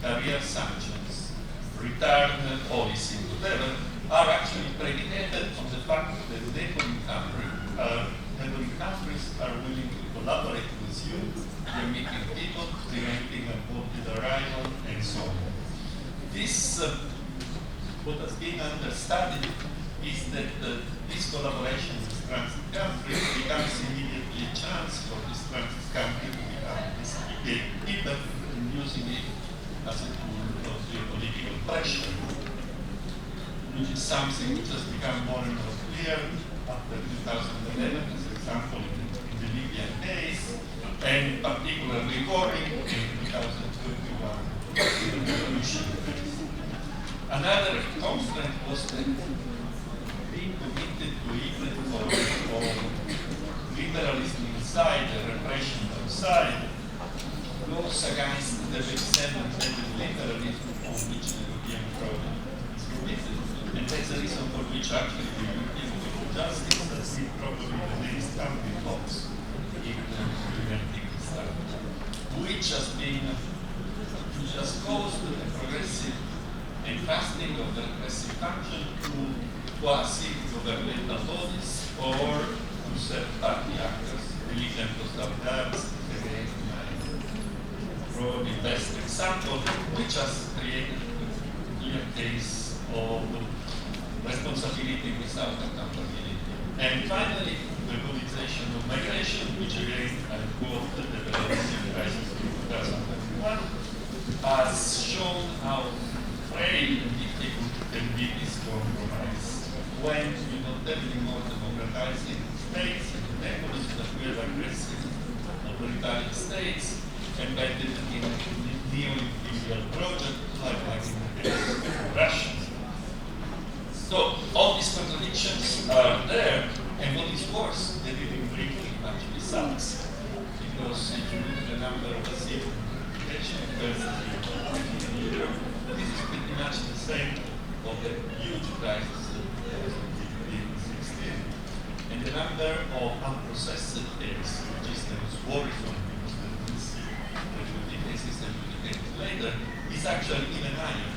E: career sanctions, return policy, whatever, are actually predicated on the fact that neighboring countries are willing to collaborate with you, you're meeting people, preventing unwanted arrival, and so on. This, what has been understudied is that this collaboration with transit countries becomes immediately a chance for this transit country to become even using it as a tool of geopolitical pressure, which is something which has become more and more clear after 2011, as an example in the Libyan case, and particularly worrying in 2021 revolution case. Another constraint was that being committed to even for liberalism inside and repression outside goes against the extended liberalism on which the European program is committed. And that's the reason for which actually the European Court of Justice has been probably the next stumbling blocks in implementing this strategy, which has caused the progressive entrusting of the repressive function to quasi-governmental bodies or to third-party actors, religion guards, probably best example, which has created a clear case of responsibility without accountability. And finally, the politicization of migration, which again I quote the Belarusian crisis in 2021, has shown how frail and difficult can be this compromise when you don't have any more democratizing states and neighbors that will aggressive authoritarian states embedded in a neo-imperial project like in the case of Russia. So all these contradictions are there, and what is worse, they didn't bring much results. Because if you look at the number of asylum applications versus in Europe, this is pretty much the same of the huge crisis of 2015-16. And the number of unprocessed cases, which is the most worrisome because the cases that we get later, is actually even higher.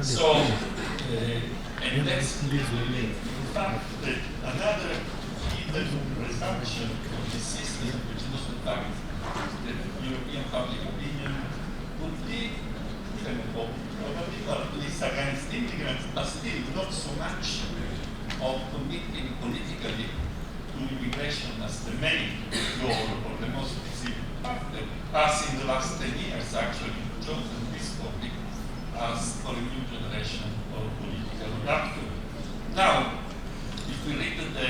E: So, and that's the fact that another hidden presumption of the system, which was the fact that European public opinion would be probably, or at least against immigrants, but still not so much of committing politically to immigration as the main goal or the most visible factor, as in the last 10 years actually chosen this topic as for a new generation of political actors. Now, if we read the,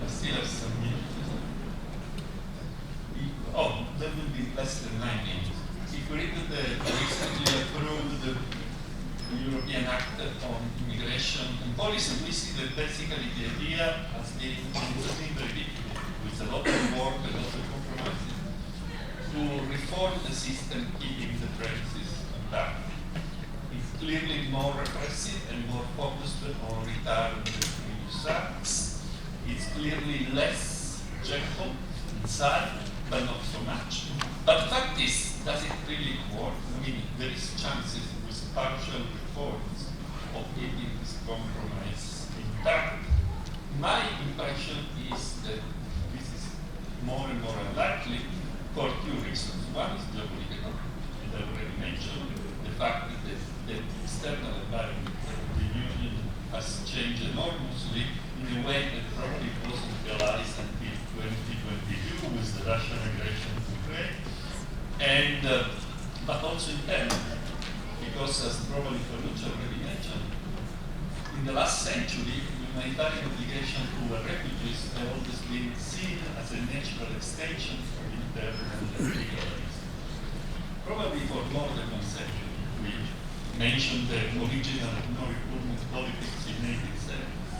E: I still have some minutes. Oh, that will be less than 9 minutes. If we read the recently approved European Act on Immigration and Policy, we see that basically the idea has been very difficult, with a lot of work, a lot of compromises, to reform the system, keeping the premises intact. It's clearly more repressive and more focused on return to previous acts. It's clearly less gentle inside, but not so much. But the fact is, does it really work? I mean, there is chances with partial reforms of keeping this compromise intact. My impression is that this is more and more unlikely for two reasons. One is geopolitical, and I already mentioned the fact that the external environment of the Union has changed enormously in a way that probably wasn't realized until 2022 with the Russian aggression to Ukraine, and but also internally, because as probably Ferruccio already mentioned, in the last century, humanitarian obligation to refugees have always been seen as a natural extension of internal and legal rights. Probably for more than 1 century, we mentioned the original no-refoulement politics in 1870s.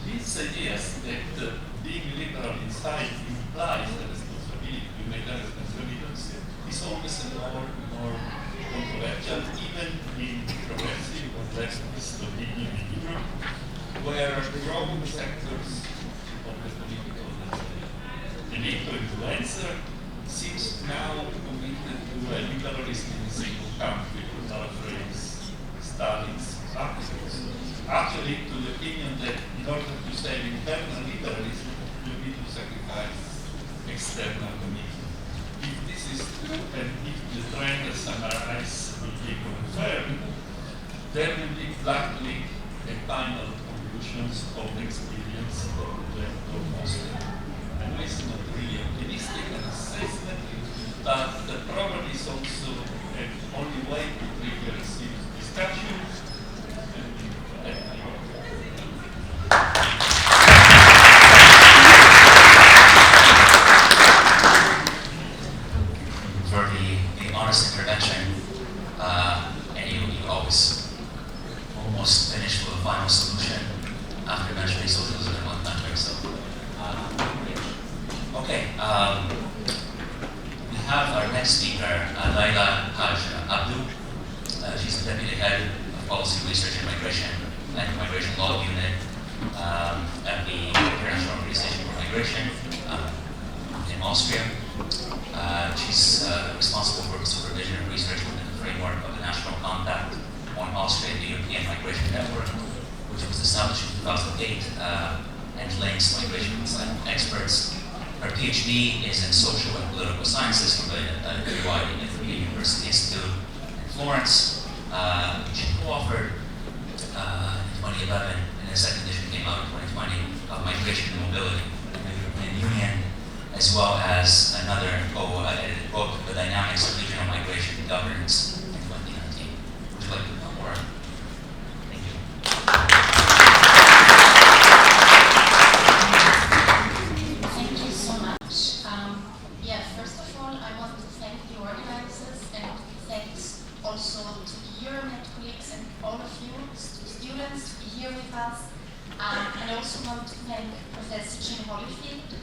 E: These ideas that being liberal inside implies the responsibility, humanitarian responsibility, is always a more controversial, even in progressive or leftist opinion in Europe, where growing sectors of the political elite or influencer seems now committed to a liberalism in a single country, to paraphrase Stalin's articles. Actually, to the opinion that in order to save internal liberalism, you need to sacrifice external commitment. If this is true, and if the trend summarized will be confirmed, there will be likely a final conclusions of the experience of Moscow. I know it's not really optimistic an assessment, but probably is also the only way to trigger serious discussion.
A: For the honest intervention, and you always almost finish with a final solution after mentioning socialism in one country. So, okay, we have our next speaker, Laila Haj Abdu. She's the deputy head of policy research and migration and migration law unit at the International Organization for Migration in Austria. She's responsible for the supervision and research within the framework of the National Compact on Austria, the European Migration Network, which was established in 2008 and links migration experts. Her PhD is in social and political sciences from the University Institute in Florence. She co-authored in 2011, and the second edition came out in 2020, of Migration and Mobility in the European Union, as well as another co-edited book, The Dynamics of Regional Migration and Governance, in 2019. Would you like to know more? Thank you.
F: Thank you so much. First of all, I want to thank the organizers and thanks also to the Euromed colleagues and all of you, students, to be here with us. And I also want to thank Professor Jim Holyfield,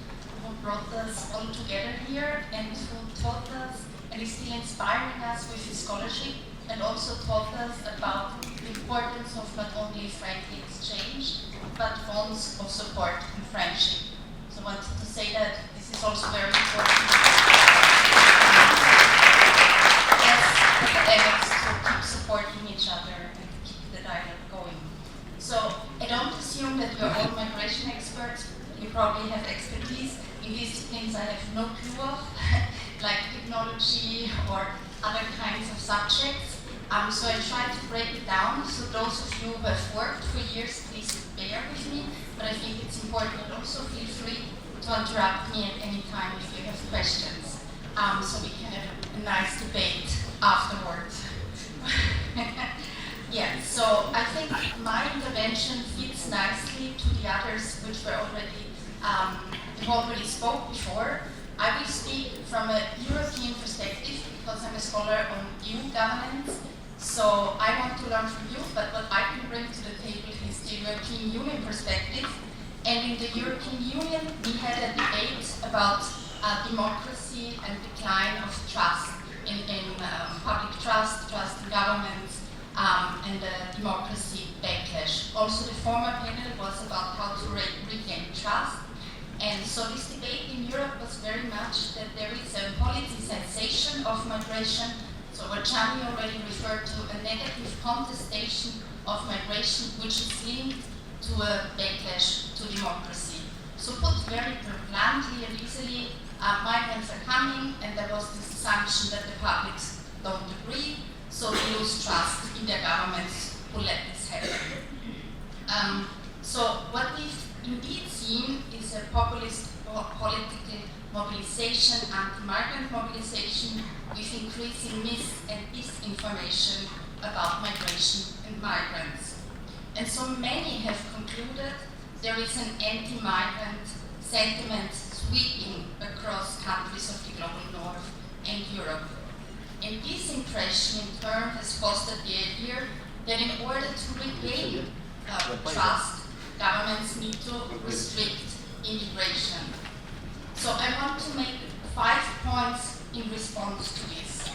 F: who brought us all together here and who taught us and is still inspiring us with his scholarship, and also taught us about the importance of not only friendly exchange, but bonds of support and friendship. So I wanted to say that this is also very important as academics to keep supporting each other and keep the dialogue going. So I don't assume that you're all migration experts. You probably have expertise in disciplines I have no clue of, like technology or other kinds of subjects. So I try to break it down, so those of you who have worked for years, please bear with me, but I think it's important. Also feel free to interrupt me at any time if you have questions, so we can have a nice debate afterwards. So I think my intervention fits nicely to the others which were already spoke before. I will speak from a European perspective because I'm a scholar on EU governance. So I want to learn from you, but what I can bring to the table is the European Union perspective. And in the European Union, we had a debate about democracy and decline of trust in public trust in governments, and democracy backlash. Also, the former panel was about how to regain trust. And so this debate in Europe was very much that there is a politicization of migration. So what Gianni already referred to, a negative contestation of migration, which is linked to a backlash to democracy. So put very bluntly and easily, migrants are coming, and there was this assumption that the publics don't agree, so they lose trust in their governments who let this happen. So what we've indeed seen is a populist political mobilization, anti-migrant mobilization, with increasing mis- and disinformation about migration and migrants. And so many have concluded there is an anti-migrant sentiment sweeping across countries of the global north and Europe. And this impression in turn has fostered the idea that in order to regain trust, governments need to restrict immigration. So I want to make 5 points in response to this.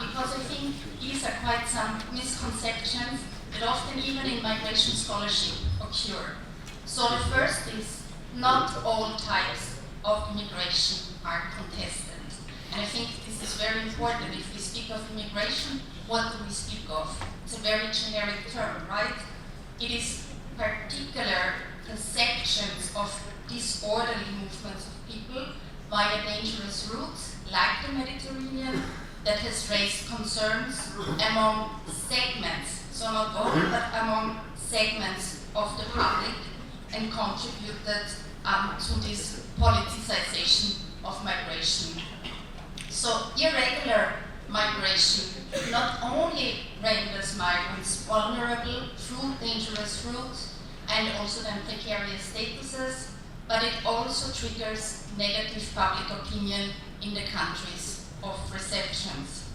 F: because I think these are quite some misconceptions that often even in migration scholarship occur. So the first is, not all types of immigration are contested. And I think this is very important. If we speak of immigration, what do we speak of? It's a very generic term, right? It is particular sections of disorderly movements of people via dangerous routes, like the Mediterranean, that has raised concerns among segments, so not all, but among segments of the public, and contributed to this politicization of migration. So irregular migration not only renders migrants vulnerable through dangerous routes and also then precarious statuses, but it also triggers negative public opinion in the countries of receptions.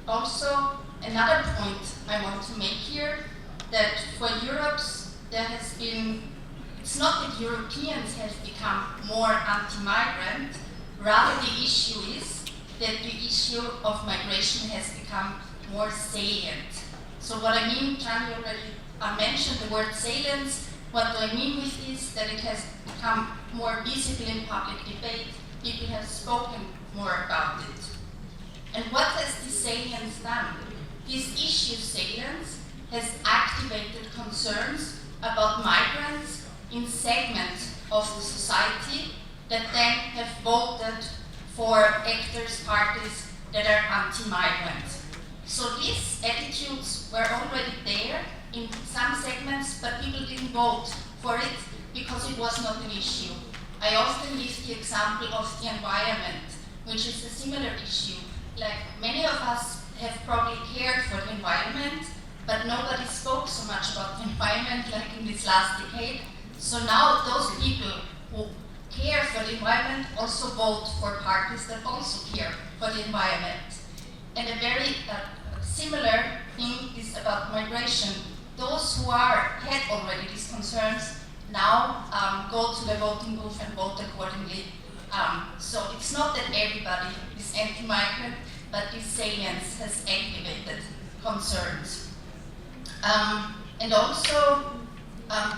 F: Also, another point I want to make here, that for Europe's, there has been, it's not that Europeans have become more anti-migrant, rather the issue is that the issue of migration has become more salient. So what I mean, Gianni already mentioned the word salience. What do I mean with this? That it has become more visible in public debate. People have spoken more about it. And what has this salience done? This issue salience has activated concerns about migrants in segments of the society that then have voted for actors, parties that are anti-migrant. So these attitudes were already there in some segments, but people didn't vote for it because it was not an issue. I often give the example of the environment, which is a similar issue. Like, many of us have probably cared for the environment, but nobody spoke so much about the environment like in this last decade. So now those people who care for the environment also vote for parties that also care for the environment. And a very similar thing is about migration. Those who had already these concerns now go to the voting booth and vote accordingly. So it's not that everybody is anti-migrant, but this salience has activated concerns. And also,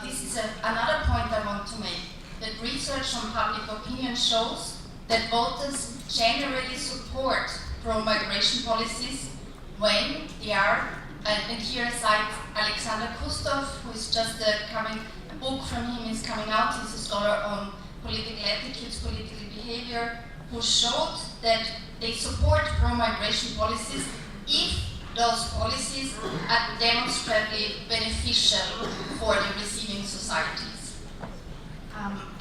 F: this is another point I want to make, that research on public opinion shows that voters generally support pro-migration policies when they are, and here I cite Alexander Kustov, who is just a book from him is coming out. He's a scholar on political attitudes, political behavior, who showed that they support pro-migration policies if those policies are demonstrably beneficial for the receiving societies.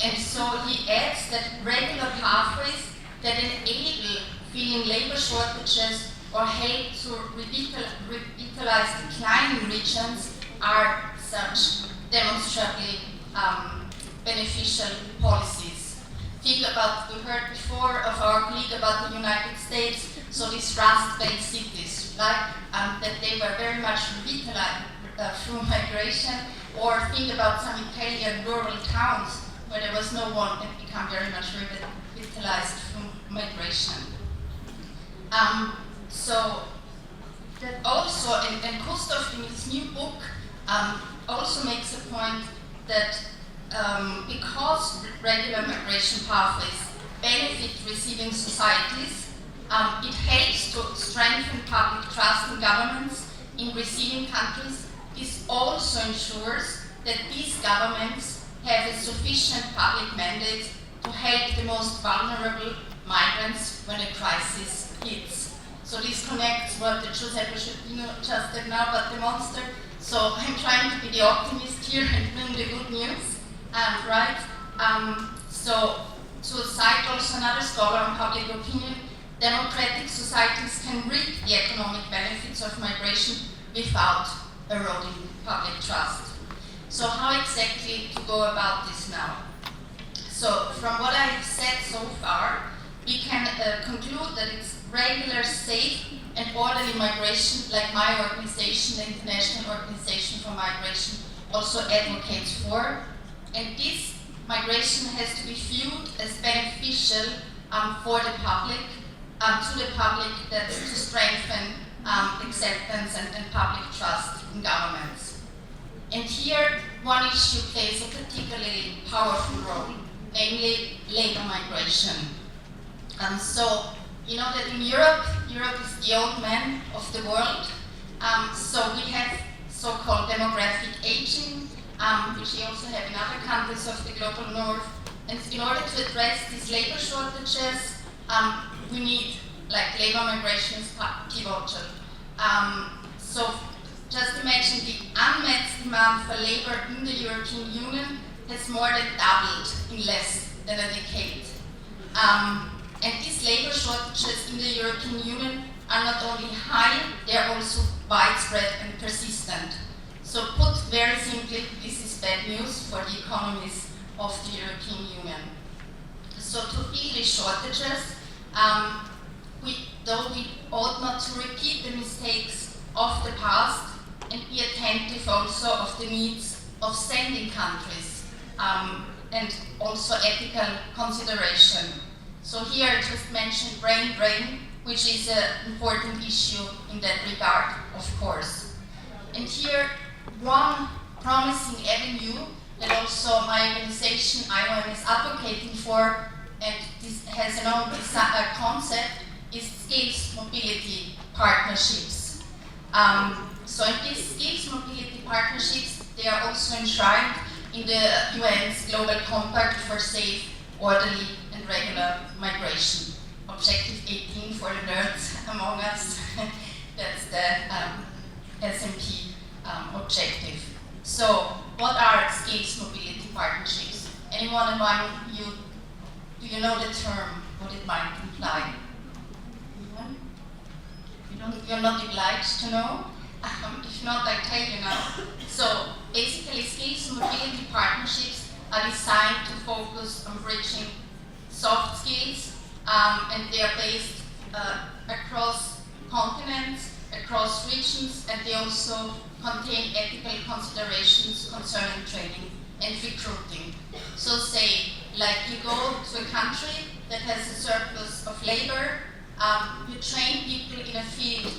F: And so he adds that regular pathways that enable filling labor shortages or help to revitalize declining regions are such demonstrably beneficial policies. Think about, we heard before of our colleague about the United States, so these Rust-Belt cities, like that they were very much revitalized through migration, or think about some Italian rural towns where there was no one that became very much revitalized through migration. So that also, and Kustov in his new book also makes a point that because regular migration pathways benefit receiving societies, it helps to strengthen public trust in governments in receiving countries. This also ensures that these governments have a sufficient public mandate to help the most vulnerable migrants when a crisis hits. So this connects what the Giuseppe Schettino just said now about the monster. So I'm trying to be the optimist here and bring the good news, right? So to cite also another scholar on public opinion, democratic societies can reap the economic benefits of migration without eroding public trust. So how exactly to go about this now? So from what I have said so far, we can conclude that it's regular, safe, and orderly migration, like my organization, the International Organization for Migration, also advocates for. And this migration has to be viewed as beneficial for the public, to the public, that's to strengthen acceptance and public trust in governments. And here, one issue plays a particularly powerful role, namely labor migration. So, you know that in Europe is the old man of the world. So we have so-called demographic aging, which we also have in other countries of the global north. And in order to address these labor shortages, we need, like, labor migration is pivotal. So just imagine the unmet demand for labor in the European Union has more than doubled in less than a decade. And these labor shortages in the European Union are not only high, they are also widespread and persistent. So put very simply, this is bad news for the economies of the European Union. So to fill these shortages, though we ought not to repeat the mistakes of the past and be attentive also of the needs of sending countries and also ethical consideration. So here I just mentioned brain drain, which is an important issue in that regard, of course. And here, one promising avenue that also my organization, IOM, is advocating for, and this has an own concept, is skills mobility partnerships. So in these skills mobility partnerships, they are also enshrined in the UN's Global Compact for Safe, Orderly and Regular Migration. Objective 18 for the nerds among us, that's the SMP objective. So what are skills mobility partnerships? Anyone among you, do you know the term, what it might imply? You're not obliged to know? If not, I tell you now. So basically, skills mobility partnerships are designed to focus on bridging soft skills, and they are based across continents, across regions, and they also contain ethical considerations concerning training and recruiting. So say, like you go to a country that has a surplus of labor, you train people in a field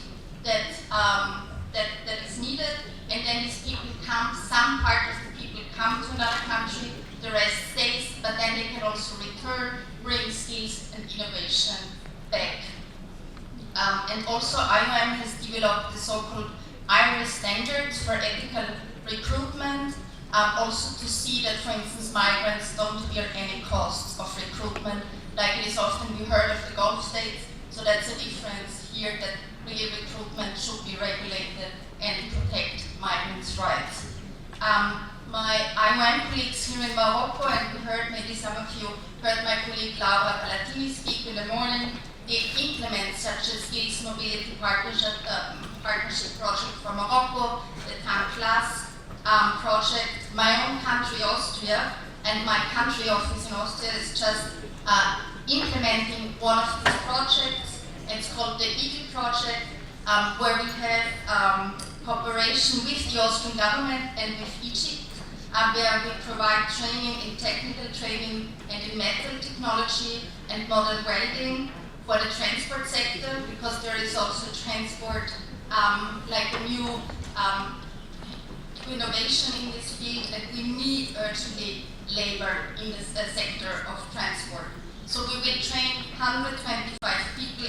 F: that is needed, and then these people come, some part of the people come to another country, the rest stays, but then they can also return, bring skills and innovation back. And also IOM has developed the so-called IRIS standards for ethical recruitment, also to see that, for instance, migrants don't bear any costs of recruitment, like it is often we heard of the Gulf states. So that's a difference here, that really recruitment should be regulated and protect migrants' rights. My IOM colleagues here in Morocco, and we heard, maybe some of you heard my colleague Laura Palatini speak in the morning, they implement such a skills mobility partnership project for Morocco, the TAM Plus project. My own country, Austria, and my country office in Austria is just implementing one of these projects. It's called the EAGLE project, where we have cooperation with the Austrian government and with Egypt, where we provide training in technical training and in metal technology and modern welding for the transport sector, because there is also transport, like a new innovation in this field, and we need urgently labor in the sector of transport. So we will train 125 people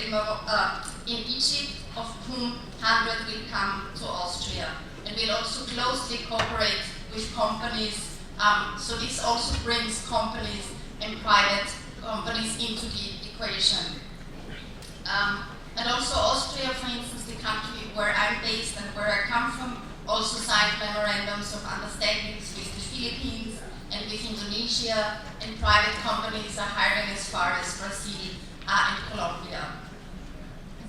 F: in Egypt, of whom 100 will come to Austria. And we'll also closely cooperate with companies. So this also brings companies and private companies into the equation. And also Austria, for instance, the country where I'm based and where I come from, also signed memorandums of understandings with the Philippines and with Indonesia, and private companies are hiring as far as Brazil and Colombia.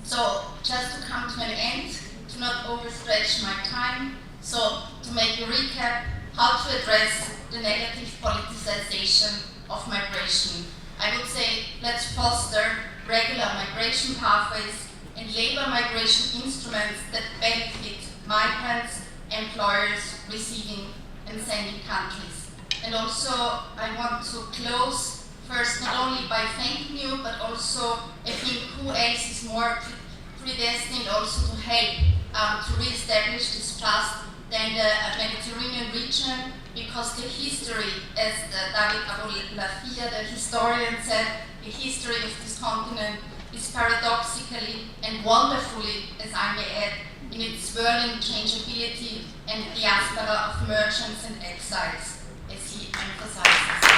F: So just to come to an end, to not overstretch my time, so to make a recap, how to address the negative politicization of migration. I would say let's foster regular migration pathways and labor migration instruments that benefit migrants, employers, receiving and sending countries. And also I want to close first, not only by thanking you, but also I think who else is more predestined also to help to re-establish this trust than the Mediterranean region, because the history, as David Abou-Lafia, the historian, said, the history of this continent is paradoxically and wonderfully, as I may add, in its swirling changeability and diaspora of merchants and exiles, as he emphasizes.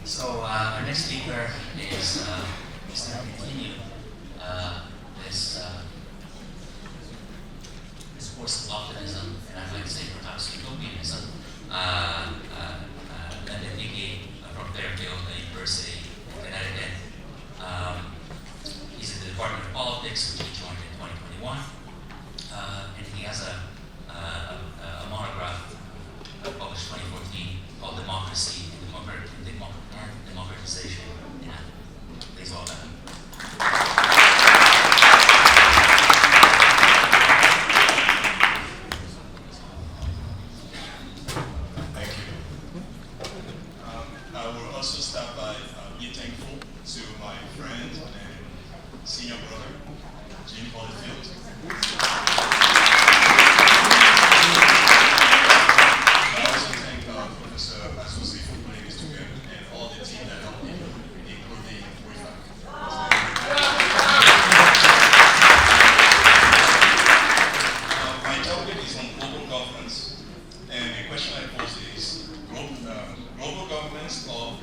A: So our next speaker is going to continue this course of optimism, and I'd like to say perhaps utopianism. Lyndon Hickey from Fairfield University in Connecticut. He's in the Department of Politics, which he joined in 2021, and he has a monograph published 2014 called Democracy and Democratization in Africa. Please welcome him.
G: Thank you. I will also start by being thankful to my friend and senior brother, Jim Holyfield. I also thank Professor Asusi for putting this together and all the team that helped me, including WIFAC. My topic is on global governance, and the question I pose is global governance or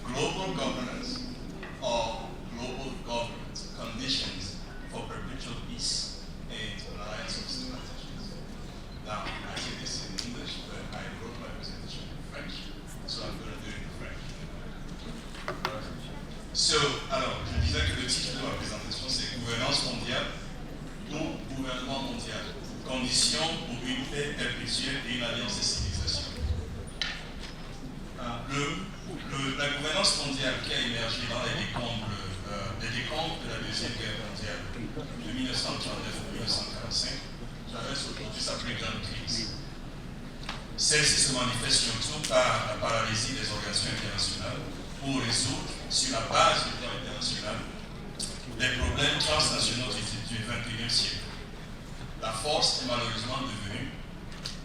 G: global governance or global governance conditions for perpetual peace and alliance of civilizations. Now, I say this in English, but I wrote my presentation in French, so I'm going to do it in French. So, alors, je disais que le titre de ma présentation, c'est Gouvernance mondiale ou Gouvernement mondial, conditions pour une paix perpétuelle et une alliance des civilisations. La gouvernance mondiale qui a émergé dans les décombres de la Deuxième Guerre mondiale de 1939 à 1945, traverse aujourd'hui sa plus grande crise. Celle-ci se manifeste surtout par la paralysie des organisations internationales pour résoudre, sur la base du droit international, les problèmes transnationaux du XXIe siècle. La force est malheureusement devenue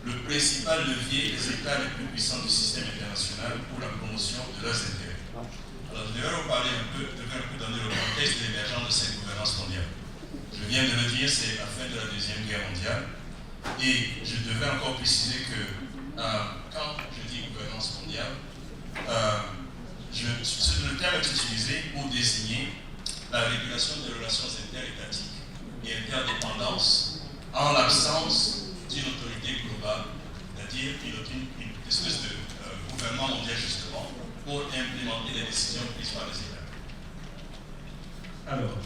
G: le principal levier des États les plus puissants du système international pour la promotion de leurs intérêts. Alors, je devrais vous parler un peu donner le contexte de l'émergence de cette gouvernance mondiale. Je viens de le dire, c'est la fin de la Deuxième Guerre mondiale. Et je devais encore préciser que quand je dis gouvernance mondiale, le terme est utilisé pour désigner la régulation des relations interétatiques et interdépendances en l'absence d'une autorité globale, c'est-à-dire une espèce de gouvernement mondial justement pour implémenter les décisions prises par les États. Alors,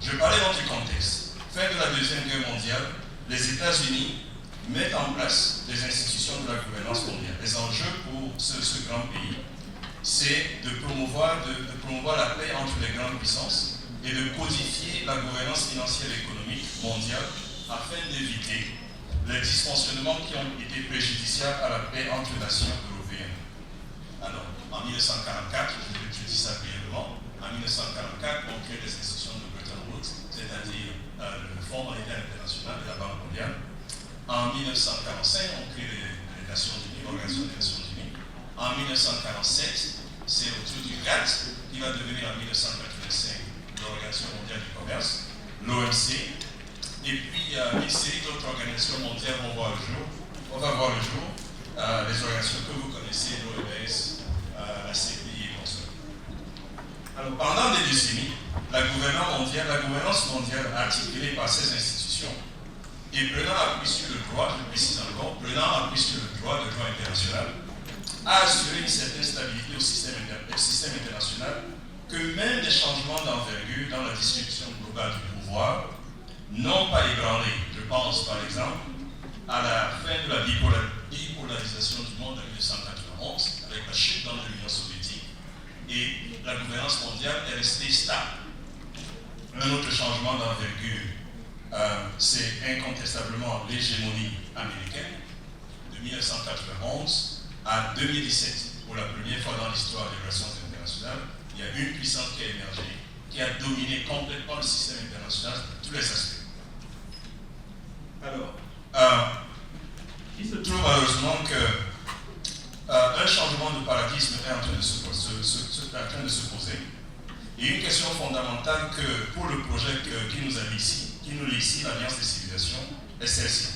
G: je parlais donc du contexte. Fin de la Deuxième Guerre mondiale, les États-Unis mettent en place des institutions de la gouvernance mondiale. Les enjeux pour ce grand pays, c'est de promouvoir la paix entre les grandes puissances et de codifier la gouvernance financière et économique mondiale afin d'éviter les dysfonctionnements qui ont été préjudiciables à la paix entre nations européennes. Alors, en 1944, je dis ça brièvement, en 1944, on crée les institutions de Bretton Woods, c'est-à-dire le Fonds monétaire international et la Banque mondiale. En 1945, on crée les Nations Unies, l'Organisation des Nations Unies. En 1947, c'est autour du GATT qui va devenir en 1985 l'Organisation mondiale du commerce, l'OMC. Et puis, une série d'autres organisations mondiales vont voir le jour. Les organisations que vous connaissez, l'OMS, la CPI et consorts. Alors, pendant des décennies, la gouvernance mondiale articulée par ces institutions et prenant appui sur le droit, je précise encore, prenant appui sur le droit international, a assuré une certaine stabilité au système international que même des changements d'envergure dans la distribution globale du pouvoir n'ont pas ébranlé. Je pense par exemple à la fin de la bipolarisation du monde en 1991 avec la chute dans l'Union soviétique et la gouvernance mondiale est restée stable. Un autre changement d'envergure c'est incontestablement l'hégémonie américaine de 1991 à 2017. Pour la première fois dans l'histoire des relations internationales, il y a une puissance qui a émergé, qui a dominé complètement le système international de tous les aspects. Alors, il se trouve malheureusement qu'un changement de paradigme est en train de se poser. Et une question fondamentale que pour le projet qui nous lie ici, l'Alliance des civilisations, est celle-ci.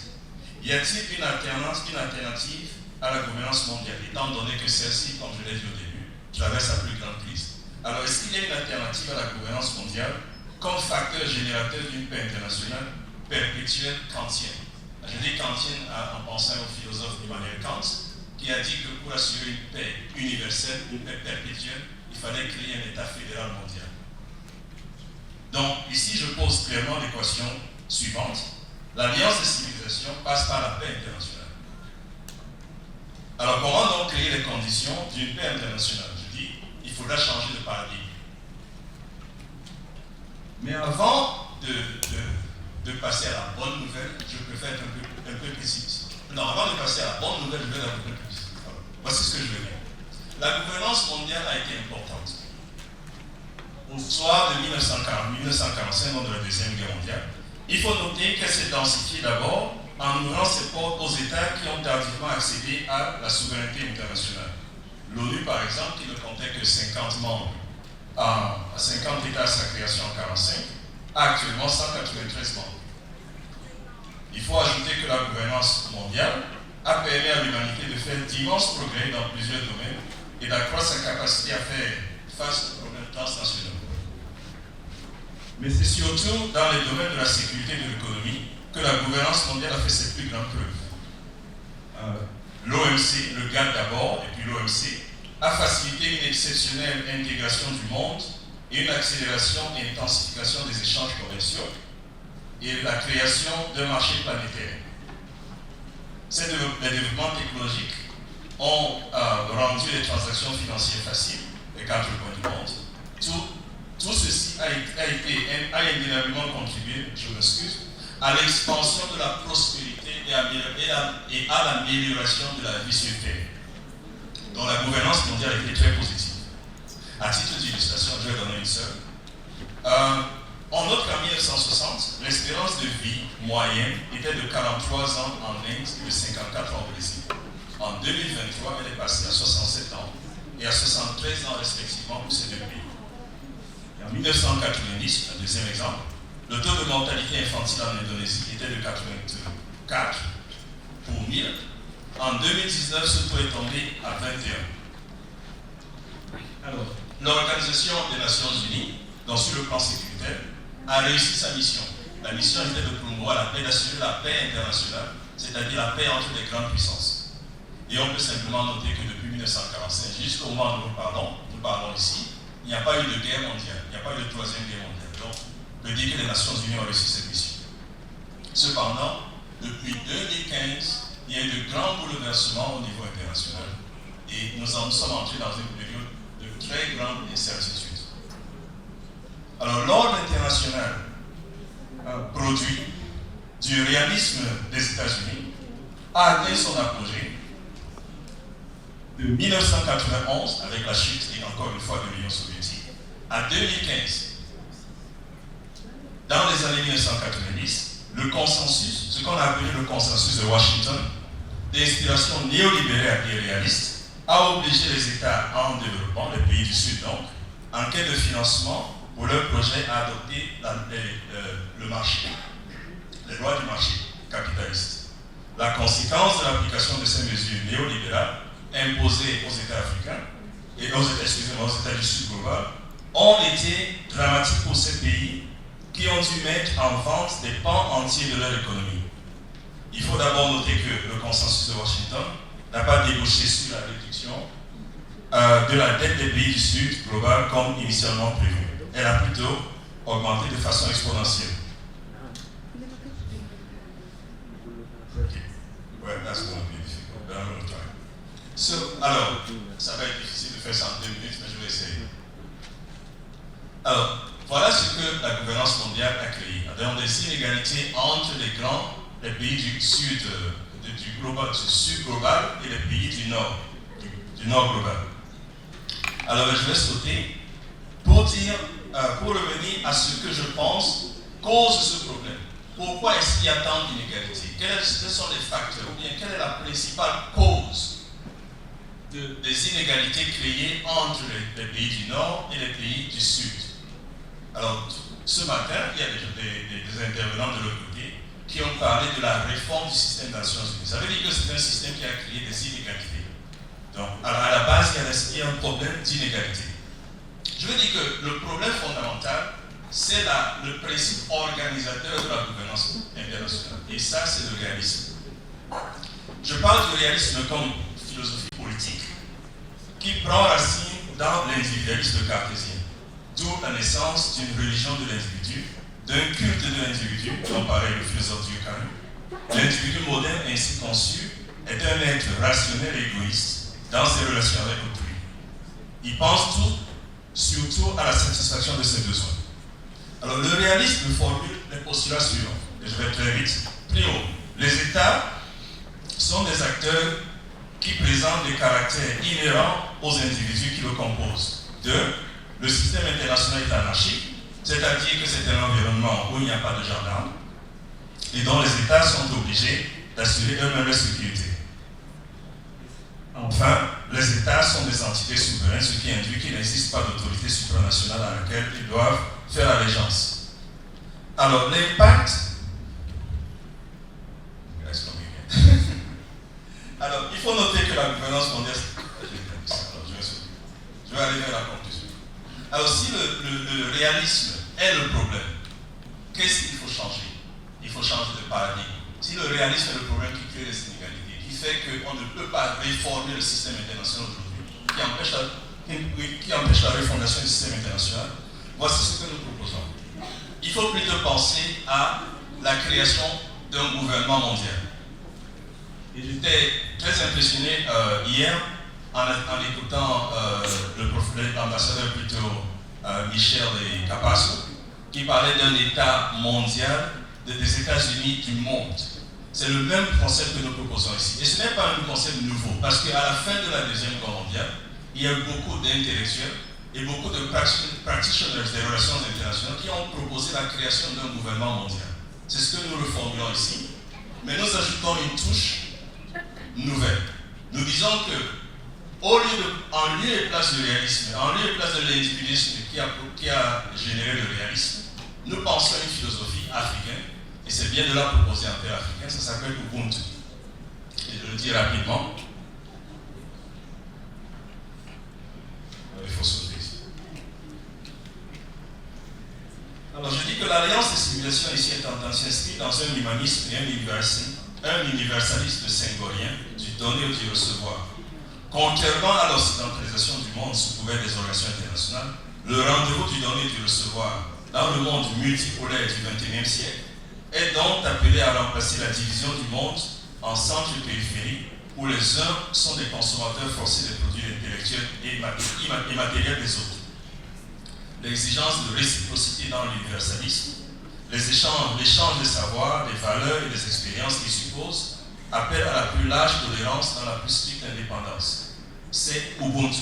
G: Y a-t-il une alternative à la gouvernance mondiale, étant donné que celle-ci, comme je l'ai dit au début, traverse la plus grande crise? Alors, est-ce qu'il y a une alternative à la gouvernance mondiale comme facteur générateur d'une paix internationale perpétuelle kantienne? Je dis kantienne en pensant au philosophe Immanuel Kant, qui a dit que pour assurer une paix universelle, une paix perpétuelle, il fallait créer un État fédéral mondial. Donc, ici, je pose clairement l'équation suivante. L'Alliance des civilisations passe par la paix internationale. Alors, comment donc créer les conditions d'une paix internationale? Je dis, il faudra changer de paradigme. Mais avant de passer à la bonne nouvelle, je préfère être un peu pessimiste. Non, avant de passer à la bonne nouvelle, je vais être un peu plus pessimiste. Voici ce que je veux dire. La gouvernance mondiale a été importante. Au soir de 1945, lors de la Deuxième Guerre mondiale, il faut noter qu'elle s'est densifiée d'abord en ouvrant ses portes aux États qui ont tardivement accédé à la souveraineté internationale. L'ONU, par exemple, qui ne comptait que 50 membres, 50 États à sa création en 1945, a actuellement 193 membres. Il faut ajouter que la gouvernance mondiale a permis à l'humanité de faire d'immenses progrès dans plusieurs domaines et d'accroître sa capacité à faire face aux problèmes transnationaux. Mais c'est surtout dans les domaines de la sécurité et de l'économie que la gouvernance mondiale a fait ses plus grandes preuves. L'OMC, le GATT d'abord, et puis l'OMC, a facilité une exceptionnelle intégration du monde et une accélération et intensification des échanges commerciaux et la création d'un marché planétaire. Ces développements technologiques ont rendu les transactions financières faciles, les 4 coins du monde. Tout ceci a indéniablement contribué, je m'excuse, à l'expansion de la prospérité et à l'amélioration de la vie sur Terre, dont la gouvernance mondiale a été très positive. À titre d'illustration, je vais donner une seule. On note qu'en 1960, l'espérance de vie moyenne était de 43 ans en Inde et de 54 ans au Brésil. En 2023, elle est passée à 67 ans et à 73 ans respectivement pour ces deux pays. Et en 1990, un deuxième exemple, le taux de mortalité infantile en Indonésie était de 84 pour 1000. En 2019, ce taux est tombé à 21. Alors, l'Organisation des Nations Unies, donc sur le plan sécuritaire, a réussi sa mission. La mission était de promouvoir la paix, d'assurer la paix internationale, c'est-à-dire la paix entre les grandes puissances. Et on peut simplement noter que depuis 1945, jusqu'au moment où nous parlons ici, il n'y a pas eu de guerre mondiale, il n'y a pas eu de troisième guerre mondiale. Donc, on peut dire que les Nations Unies ont réussi cette mission. Cependant, depuis 2015, il y a eu de grands bouleversements au niveau international et nous sommes entrés dans une période de très grande incertitude. Alors, l'ordre international produit du réalisme des États-Unis a atteint son apogée de 1991 avec la chute et encore une fois de l'Union soviétique à 2015. Dans les années 1990, le consensus, ce qu'on a appelé le consensus de Washington, d'inspiration néolibérale et réaliste, a obligé les États en développement, les pays du Sud donc, en quête de financement pour leur projet à adopter le marché, les lois du marché capitaliste. La conséquence de l'application de ces mesures néolibérales imposées aux États africains et aux États du Sud global ont été dramatiques pour ces pays qui ont dû mettre en vente des pans entiers de leur économie. Il faut d'abord noter que le consensus de Washington n'a pas débouché sur la réduction de la dette des pays du Sud global comme initialement prévu. Elle a plutôt augmenté de façon exponentielle. Ouais, that's going to be difficult, but I'm going to try. Alors, ça va être difficile de faire ça en 2 minutes, mais je vais essayer. Alors, voilà ce que la gouvernance mondiale a créé. dans des inégalités entre les pays du sud, du sud global et les pays du nord global. Alors je vais sauter pour revenir à ce que je pense cause ce problème. Pourquoi est-ce qu'il y a tant d'inégalités? Quels sont les facteurs, ou bien quelle est la principale cause des inégalités créées entre les pays du Nord et les pays du Sud? Alors, ce matin, il y a des intervenants de l'autre côté qui ont parlé de la réforme du système des Nations Unies. Ça veut dire que c'est un système qui a créé des inégalités. Donc, à la base, il y a un problème d'inégalité. Je veux dire que le problème fondamental, c'est le principe organisateur de la gouvernance internationale. Et ça, c'est le réalisme. Je parle du réalisme comme philosophie politique qui prend racine dans l'individualisme cartésien, d'où la naissance d'une religion de l'individu, d'un culte de l'individu, dont parlait le philosophe Durkheim. L'individu moderne ainsi conçu est un être rationnel et égoïste dans ses relations avec autrui. Il pense surtout à la satisfaction de ses besoins. Alors le réalisme formule les postulats suivants, et je vais très vite. Primo, les États sont des acteurs qui présentent des caractères inhérents aux individus qui le composent. 2. Le système international est anarchique, c'est-à-dire que c'est un environnement où il n'y a pas de gendarmes et dont les États sont obligés d'assurer eux-mêmes la sécurité. Enfin, les États sont des entités souveraines, ce qui induit qu'il n'existe pas d'autorité supranationale à laquelle ils doivent faire allégeance. Alors, l'impact... Alors, il faut noter que la gouvernance mondiale... Je vais arriver à la conclusion. Alors, si le réalisme est le problème, qu'est-ce qu'il faut changer? Il faut changer de paradigme. Si le réalisme est le problème qui crée les inégalités, qui fait qu'on ne peut pas réformer le système international aujourd'hui, qui empêche la refondation du système international, voici ce que nous proposons. Il faut plutôt penser à la création d'un gouvernement mondial. J'étais très impressionné hier en écoutant l'ambassadeur plutôt Michel et Capasso, qui parlait d'un État mondial des États-Unis du monde. C'est le même concept que nous proposons ici. Et ce n'est pas un concept nouveau, parce qu'à la fin de la Deuxième Guerre mondiale, il y a eu beaucoup d'intellectuels et beaucoup de practitioners des relations internationales qui ont proposé la création d'un gouvernement mondial. C'est ce que nous reformulons ici. Mais nous ajoutons une touche nouvelle. Nous disons que, en lieu et place du réalisme, en lieu et place de l'individualisme qui a généré le réalisme, nous pensons à une philosophie africaine, et c'est bien de la proposer en terre africaine, ça s'appelle Ubuntu. Et je le dis rapidement. Il faut sauter ici. Alors je dis que l'alliance des civilisations ici est en s'inscrit dans un humanisme et un universalisme syngorien du donner ou du recevoir. Contrairement à l'occidentalisation du monde sous couvert des organisations internationales, le rendez-vous du donner et du recevoir dans le monde multipolaire du XXIe siècle est donc appelé à remplacer la division du monde en centre et périphérie, où les uns sont des consommateurs forcés des produits intellectuels et matériels des autres. L'exigence de réciprocité dans l'universalisme, l'échange des savoirs, des valeurs et des expériences qui supposent appellent à la plus large tolérance dans la plus stricte indépendance. C'est Ubuntu.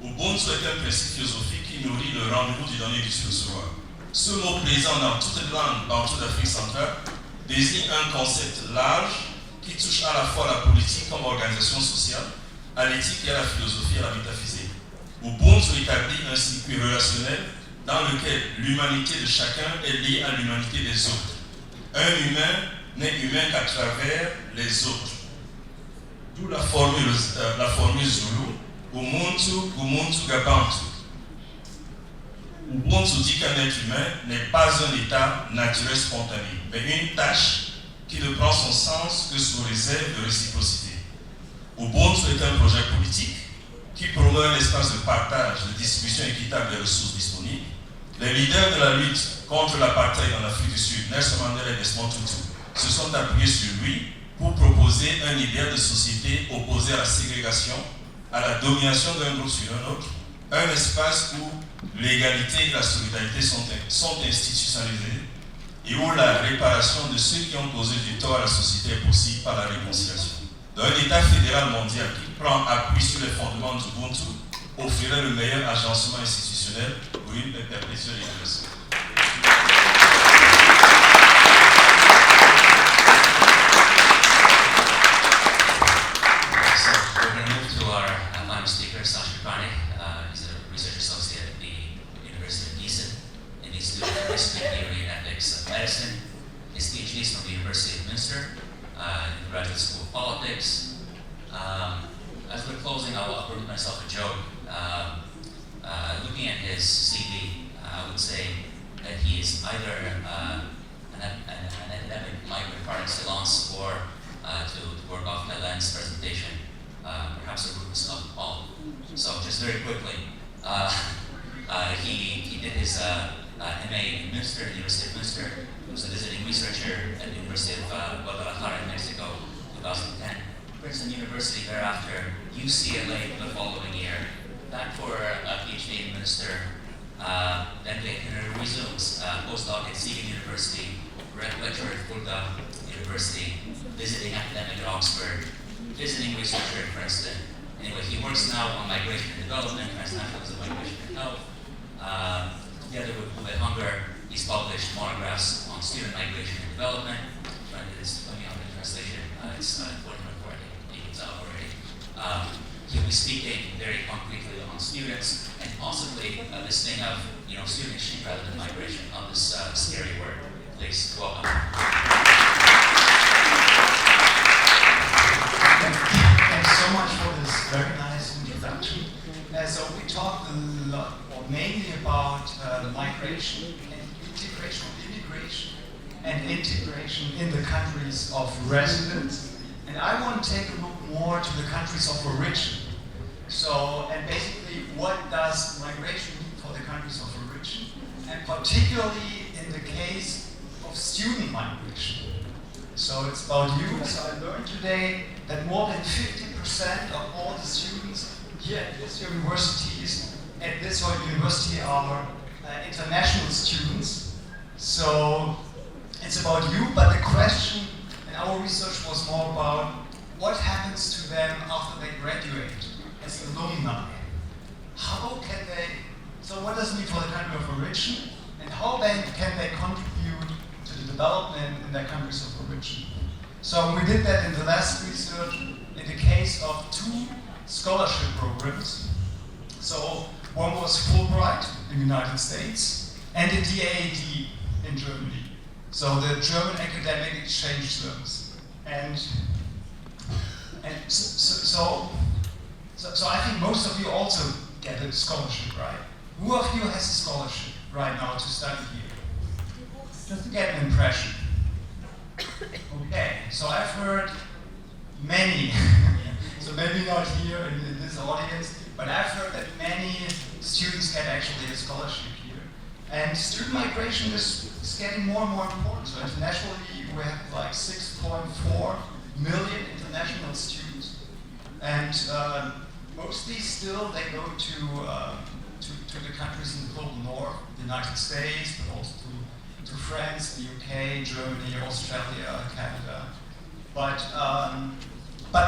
G: Ubuntu est un principe philosophique qui nourrit le rendez-vous du donner et du recevoir. Ce mot présent dans toutes les langues bantou d'Afrique centrale désigne un concept large qui touche à la fois la politique comme organisation sociale, à l'éthique et à la philosophie et à la métaphysique. Ubuntu établit un circuit relationnel dans lequel l'humanité de chacun est liée à l'humanité des autres. Un humain n'est humain qu'à travers les autres. D'où la formule Zulu, Umuntu, Gumuntu, Gabantu. Ubuntu dit qu'un être humain n'est pas un état naturel spontané, mais une tâche qui ne prend son sens que sous réserve de réciprocité. Ubuntu est un projet politique qui promeut un espace de partage, de distribution équitable des ressources disponibles. Les leaders de la lutte contre l'apartheid en Afrique du Sud, Nelson Mandela et Desmond Tutu, se sont appuyés sur lui pour proposer un idéal de société opposé à la ségrégation, à la domination d'un groupe sur un autre, un espace où l'égalité et la solidarité sont institutionnalisées, et où la réparation de ceux qui ont causé du tort à la société est possible par la réconciliation. Donc un État fédéral mondial qui prend appui sur les fondements du Ubuntu offrirait le meilleur agencement institutionnel pour une paix perpétuelle et universelle.
A: So we're going to move to our final speaker, Sasha Karnik. He's a research associate at the University of Gießen in the Institute of History, Theory, and Ethics of Medicine. His PhD is from the University of Münster in the Graduate School of Politics. As we're closing, I'll permit myself a joke. Looking at his CV, I would say that he is either an academic migrant par excellence or to work off Helen's presentation, perhaps a Rubens of Paul. So just very quickly, he did his MA in Münster, the University of Münster. He was a visiting researcher at the University of Guadalajara in Mexico, 2010. Princeton University thereafter, UCLA the following year, back for a PhD in Münster, then resumes postdoc at Siegen University, lecturer at Fulda University, visiting academic at Oxford, visiting researcher at Princeton. Anyway, he works now on migration and development, transnationalism, migration and health. Together with Uwe Hunger, he's published monographs on student migration and development. It's coming out in translation. It's 2024, I think it's out already. He'll be speaking very concretely on students and possibly this thing of student exchange rather than migration on this scary word. Please welcome.
H: Thanks so much for this very nice introduction. So we talked a lot, or mainly about migration and integration, immigration and integration in the countries of residence. And I want to take a look more to the countries of origin. So, and basically, what does migration mean for the countries of origin? And particularly in the case of student migration. So it's about you. So I learned today that more than 50% of all the students here at this university are international students. So it's about you, but the question in our research was more about what happens to them after they graduate as alumni. How can they, so what does it mean for the country of origin, and how then can they contribute to the development in their countries of origin? So we did that in the last research in the case of 2 scholarship programs. So one was Fulbright in the United States and the DAAD in Germany. So the German Academic Exchange Service. And so I think most of you also get a scholarship, right? Who of you has a scholarship right now to study here? Just to get an impression. Okay, so I've heard many, so maybe not here in this audience, but I've heard that many students get actually a scholarship here. And student migration is getting more and more important. So internationally, we have like 6.4 million international students. And mostly still they go to the countries in the global north, the United States, but also to France, the UK, Germany, Australia, Canada. But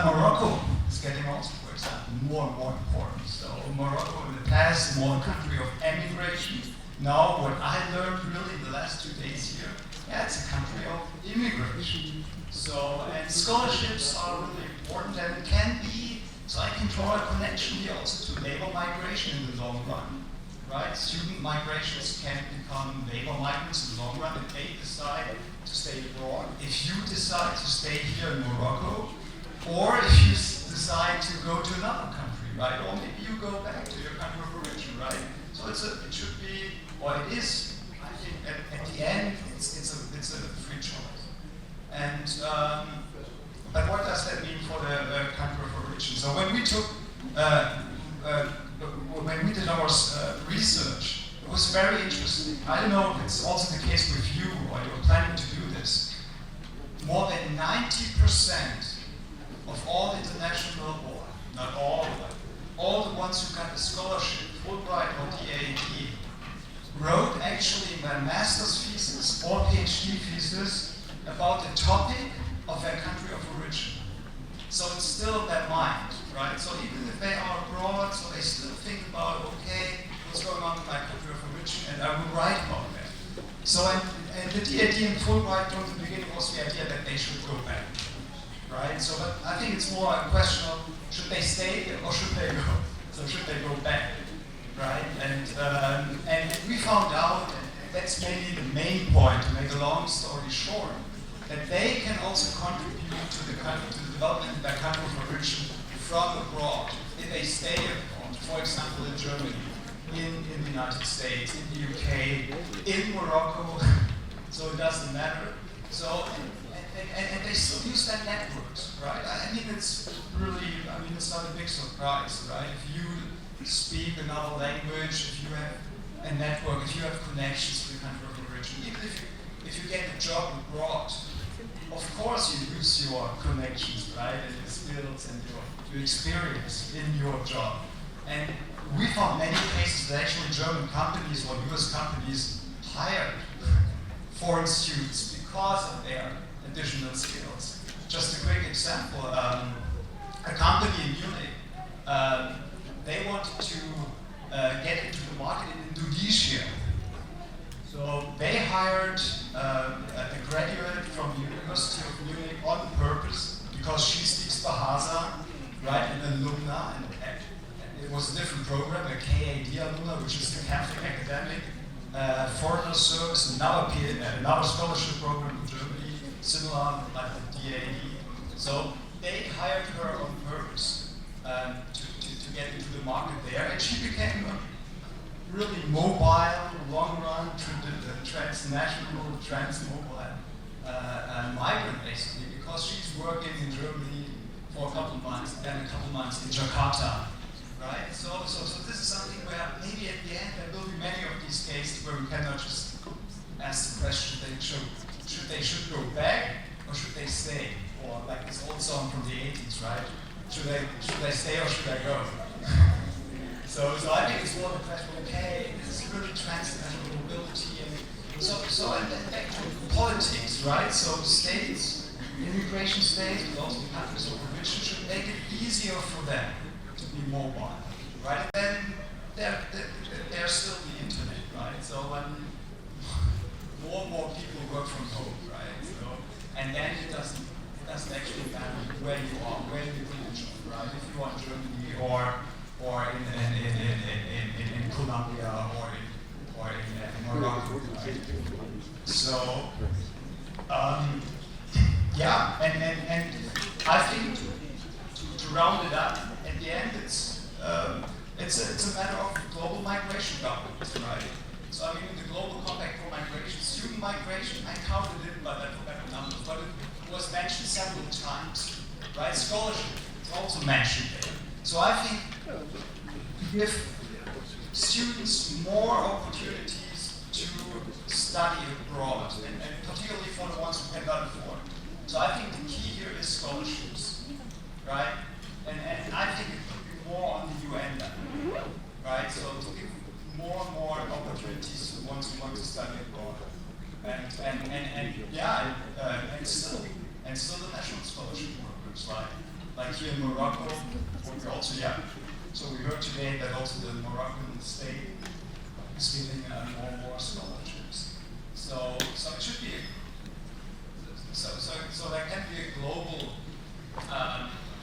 H: Morocco is getting also, for example, more and more important. So Morocco in the past, more a country of emigration. Now what I learned really in the last 2 days here, it's a country of immigration. So, and scholarships are really important, and it can be, so I can draw a connection here also to labor migration in the long run, right? Student migrations can become labor migrants in the long run if they decide to stay abroad. If you decide to stay here in Morocco, or if you decide to go to another country, right? Or maybe you go back to your country of origin, right? So it should be, or it is, I think at the end, it's a free choice. And but what does that mean for the country of origin? So when we took, when we did our research, it was very interesting. I don't know if it's also the case with you or you're planning to do this. More than 90% of all international, or not all, but all the ones who got a scholarship, Fulbright or DAAD, wrote actually in their master's thesis or PhD thesis about the topic of their country of origin. So it's still in their mind, right? So even if they are abroad, so they still think about, okay, what's going on in my country of origin, and I will write about that. So, and the idea in Fulbright from the beginning was the idea that they should go back, right? So, but I think it's more a question of, should they stay or should they go? So should they go back, right? And we found out, and that's maybe the main point, to make a long story short, that they can also contribute to the development of their country of origin from abroad, if they stay abroad, for example in Germany, in the United States, in the UK, in Morocco, so it doesn't matter. So, and they still use their networks, right? I mean, it's really, it's not a big surprise, right? If you speak another language, if you have a network, if you have connections to the country of origin, even if you get a job abroad, of course you use your connections, right? And your skills and your experience in your job. And we found many cases that actually German companies or US companies hired foreign students because of their additional skills. Just a quick example, a company in Munich, they wanted to get into the market in Indonesia. So they hired a graduate from the University of Munich on purpose because she speaks Bahasa, right, an alumna, and it was a different program, a KAD alumna, which is the Catholic Academic Foreigner Service, another scholarship program in Germany, similar like the DAD. So they hired her on purpose to get into the market there, and she became a really mobile, long-run, transnational, transmobile migrant, basically, because she's working in Germany for a couple of months, then a couple of months in Jakarta, right? So this is something where maybe at the end there will be many of these cases where we cannot just ask the question, they should go back or should they stay? Or like this old song from the 80s, right? Should they stay or should I go? So I think it's more of a question, okay, this is really transnational mobility, and so and then back to politics, right? So states, immigration states, but also countries of origin should make it easier for them to be mobile, right? And then there's still the internet, right? So when more and more people work from home, right? So, and then it doesn't actually matter where you are, where you do the job, right? If you are in Germany or in Colombia or in Morocco, right? So yeah, and I think to round it up, at the end it's a matter of global migration governance, right? So I mean, in the Global Compact for Migration, student migration, I counted it, but I forgot the numbers, but it was mentioned several times, right? Scholarship is also mentioned there. So I think give students more opportunities to study abroad, and particularly for the ones who cannot afford. So I think the key here is scholarships, right? And I think it could be more on the UN level, right? So to give more and more opportunities to the ones who want to study abroad, and still the national scholarship programs, like here in Morocco, we also So we heard today that also the Moroccan state is giving more and more scholarships. So it should be so there can be a global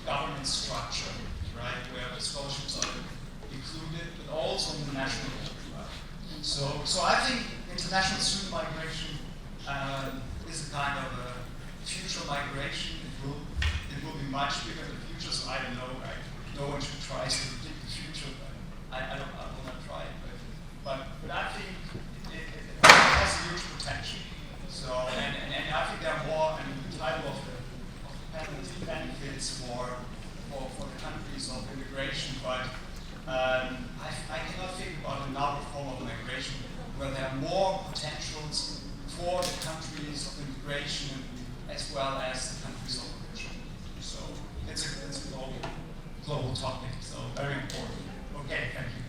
H: governance structure, right, where the scholarships are included, but also in the national level. Right? So I think international student migration is a kind of a future migration. It will be much bigger in the future. So I don't know. Right? No one should try to predict the future. But I will not try. But I think it has a huge potential. So and I think there are more and the title of the penalty benefits for the countries of immigration, but I cannot think about another form of migration where there are more potentials for the countries of immigration as well as the countries of origin. So it's a global topic, so very important. Okay, thank you.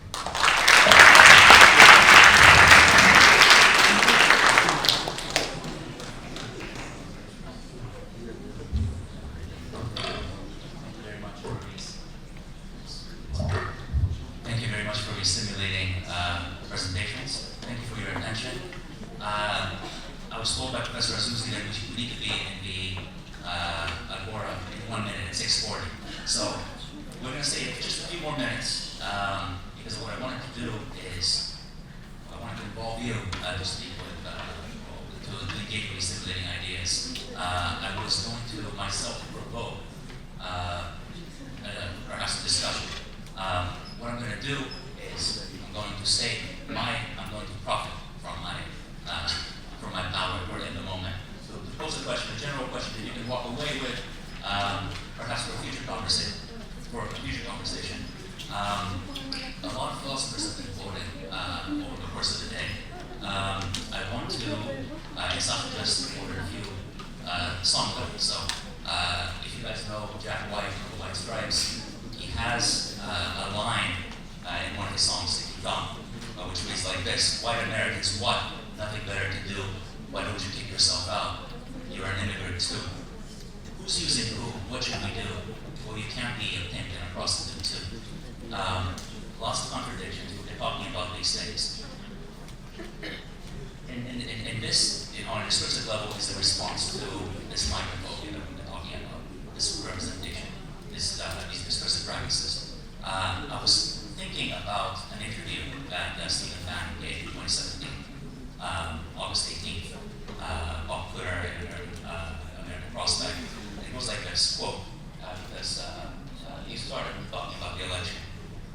A: Professor Azuzzi, we need to be in the Agora in 1 minute at 6:40. So we're going to stay just a few more minutes because what I wanted to do is I wanted to involve you to speak with, to engage with stimulating ideas. I was going to myself provoke perhaps a discussion. What I'm going to do is I'm going to profit from my power at the moment. So to pose a general question that you can walk away with, perhaps for a future conversation. A lot of philosophers have been quoted over the course of the day. I want to, it's not just order a few song titles. So if you guys know Jack White from the White Stripes, he has a line in one of his songs that he found, which reads like this: "White Americans, what? Nothing better to do. Why don't you kick yourself out? You're an immigrant too." Who's using who? What should we do? Well, you can't be a pimp and a prostitute too. Lots of contradictions. We've been talking about these things. And this, on a discursive level, is the response to this microphone that we've been talking about, this representation, these discursive practices. I was thinking about an interview that Stephen Bannon gave in 2017, August 18th, Popular American Prospect. And it goes like this, quote, because he started talking about the election.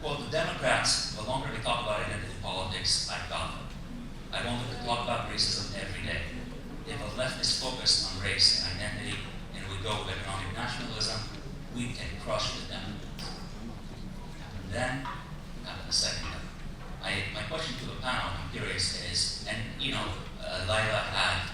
A: Quote, "The Democrats, the longer they talk about identity politics, I got them. I want them to talk about racism every day. If a left is focused on race and identity, and we go with economic nationalism, we can crush the Democrats." And then, after the second, my question to the panel, I'm curious, is, and Lila had